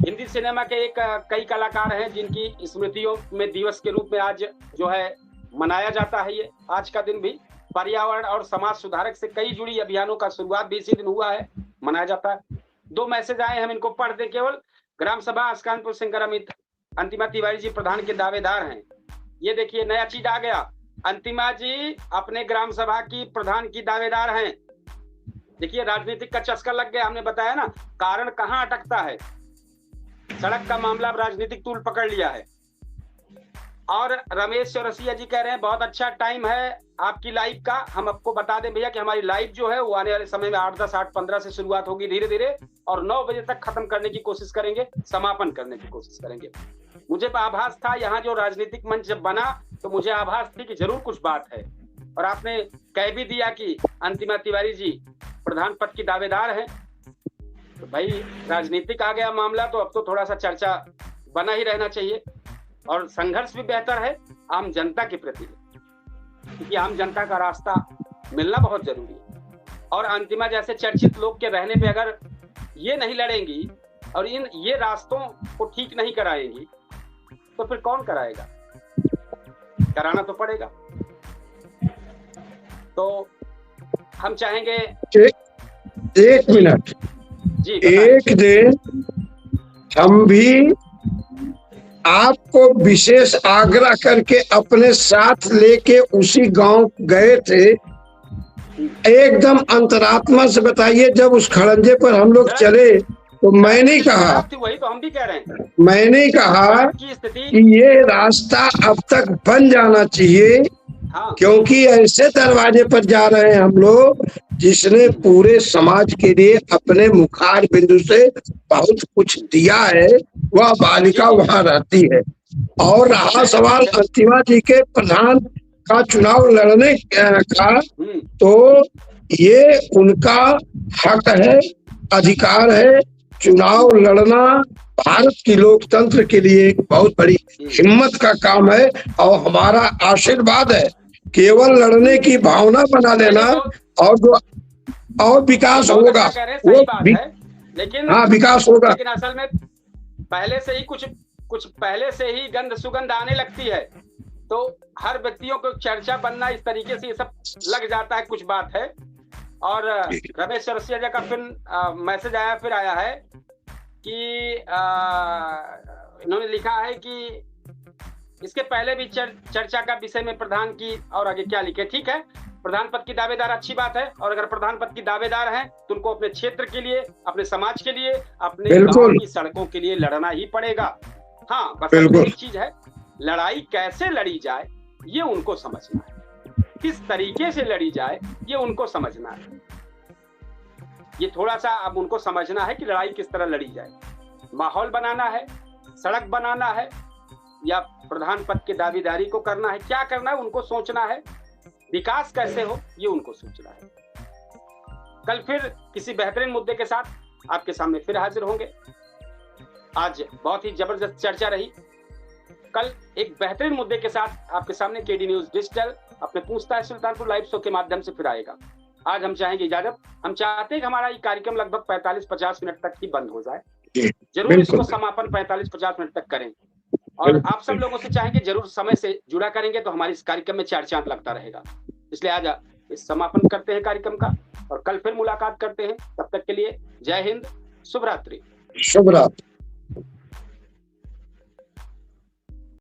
हिंदी सिनेमा के कई कलाकार हैं जिनकी स्मृतियों में दिवस के रूप में आज जो है मनाया जाता है। ये आज का दिन भी पर्यावरण और समाज सुधारक से कई जुड़ी अभियानों का शुरुआत भी इसी दिन हुआ है, मनाया जाता है। 2 मैसेज आए, हम इनको पढ़ दें केवल। ग्राम सभा असकानपुर सिंगर अंतिमा तिवारी जी प्रधान के दावेदार हैं। ये देखिए नया चीज आ गया, अंतिमा जी अपने ग्राम सभा की प्रधान की दावेदार हैं। देखिए राजनीतिक का चस्का लग गया, हमने बताया ना कारण कहाँ अटकता है। सड़क का मामला अब राजनीतिक तूल पकड़ लिया है। और रमेश चौरसिया जी कह रहे हैं बहुत अच्छा टाइम है आपकी लाइव का हम आपको बता दें भैया कि हमारी लाइव जो है वो आने वाले समय में 8, 10, 8, 15 से शुरुआत होगी धीरे धीरे, और 9 बजे तक खत्म करने की कोशिश करेंगे, समापन करने की कोशिश करेंगे। मुझे आभास था यहाँ जो राजनीतिक मंच जब बना तो मुझे आभास थी कि जरूर कुछ बात है, और आपने कह भी दिया कि अंतिमा तिवारी जी प्रधान पद की दावेदार हैं, तो भाई राजनीतिक आ गया मामला तो अब तो थोड़ा सा चर्चा बना ही रहना चाहिए, और संघर्ष भी बेहतर है आम जनता के प्रति, क्योंकि आम जनता का रास्ता मिलना बहुत जरूरी है। और अंतिमा जैसे चर्चित लोग के रहने पे अगर ये नहीं लड़ेंगी और ये रास्तों को ठीक नहीं कराएंगी तो फिर कौन कराएगा? कराना तो पड़ेगा। तो हम चाहेंगे एक मिनट जी, एक दिन हम भी आपको विशेष आग्रह करके अपने साथ लेके उसी गांव गए थे। एकदम अंतरात्मा से बताइए, जब उस खड़ंजे पर हम लोग चले तो मैंने कहा, वही तो हम भी कह रहे हैं, मैंने कहा कि ये रास्ता अब तक बन जाना चाहिए, हाँ, क्योंकि ऐसे दरवाजे पर जा रहे हैं हम लोग जिसने पूरे समाज के लिए अपने मुखार बिंदु से बहुत कुछ दिया है, वह बालिका वहां रहती है। और रहा सवाल अंतिमा जी के प्रधान का चुनाव लड़ने का, तो ये उनका हक है, अधिकार है। चुनाव लड़ना भारत की लोकतंत्र के लिए एक बहुत बड़ी हिम्मत का काम है, और हमारा आशीर्वाद है। केवल लड़ने की भावना बना लेना और विकास होगा, वो लेकिन हाँ विकास होगा। लेकिन असल में पहले से ही कुछ पहले से ही गंध सुगंध आने लगती है, तो हर व्यक्तियों को चर्चा बनना इस तरीके से ये सब लग जाता है, कुछ बात है। और रमेश चौरसिया जी का फिर मैसेज आया है कि इन्होंने लिखा है कि इसके पहले भी चर्चा का विषय में प्रधान की, और आगे क्या लिखे, ठीक है, प्रधान पद की दावेदार अच्छी बात है, और अगर प्रधान पद की दावेदार हैं तो उनको अपने क्षेत्र के लिए, अपने समाज के लिए, अपने गांव की सड़कों के लिए लड़ना ही पड़ेगा। हाँ, बस एक चीज है, लड़ाई कैसे लड़ी जाए ये उनको समझना है, किस तरीके से लड़ी जाए ये उनको समझना है। ये थोड़ा सा अब उनको समझना है कि लड़ाई किस तरह लड़ी जाए, माहौल बनाना है, सड़क बनाना है, या प्रधान पद की दावेदारी को करना है, क्या करना है उनको सोचना है, विकास कैसे हो ये उनको सोचना है। कल फिर किसी बेहतरीन मुद्दे के साथ आपके सामने फिर हाजिर होंगे। आज बहुत ही जबरदस्त चर्चा रही, कल एक बेहतरीन मुद्दे के साथ आपके सामने केडी न्यूज डिजिटल अपने पूछता है सुल्तानपुर लाइव शो के माध्यम से फिर आएगा। आज हम चाहेंगे इजाजत, हम चाहते हैं कि हमारा ये कार्यक्रम लगभग 45-50 मिनट तक ही बंद हो जाए, जरूर इसको समापन 45-50 मिनट तक करें, और आप सब लोगों से चाहेंगे जरूर समय से जुड़ा करेंगे तो हमारे इस कार्यक्रम में चार चांद लगता रहेगा। इसलिए आज इस समापन करते हैं कार्यक्रम का, और कल फिर मुलाकात करते हैं। तब तक के लिए जय हिंद, शुभ रात्रि। शुभ रात्रि।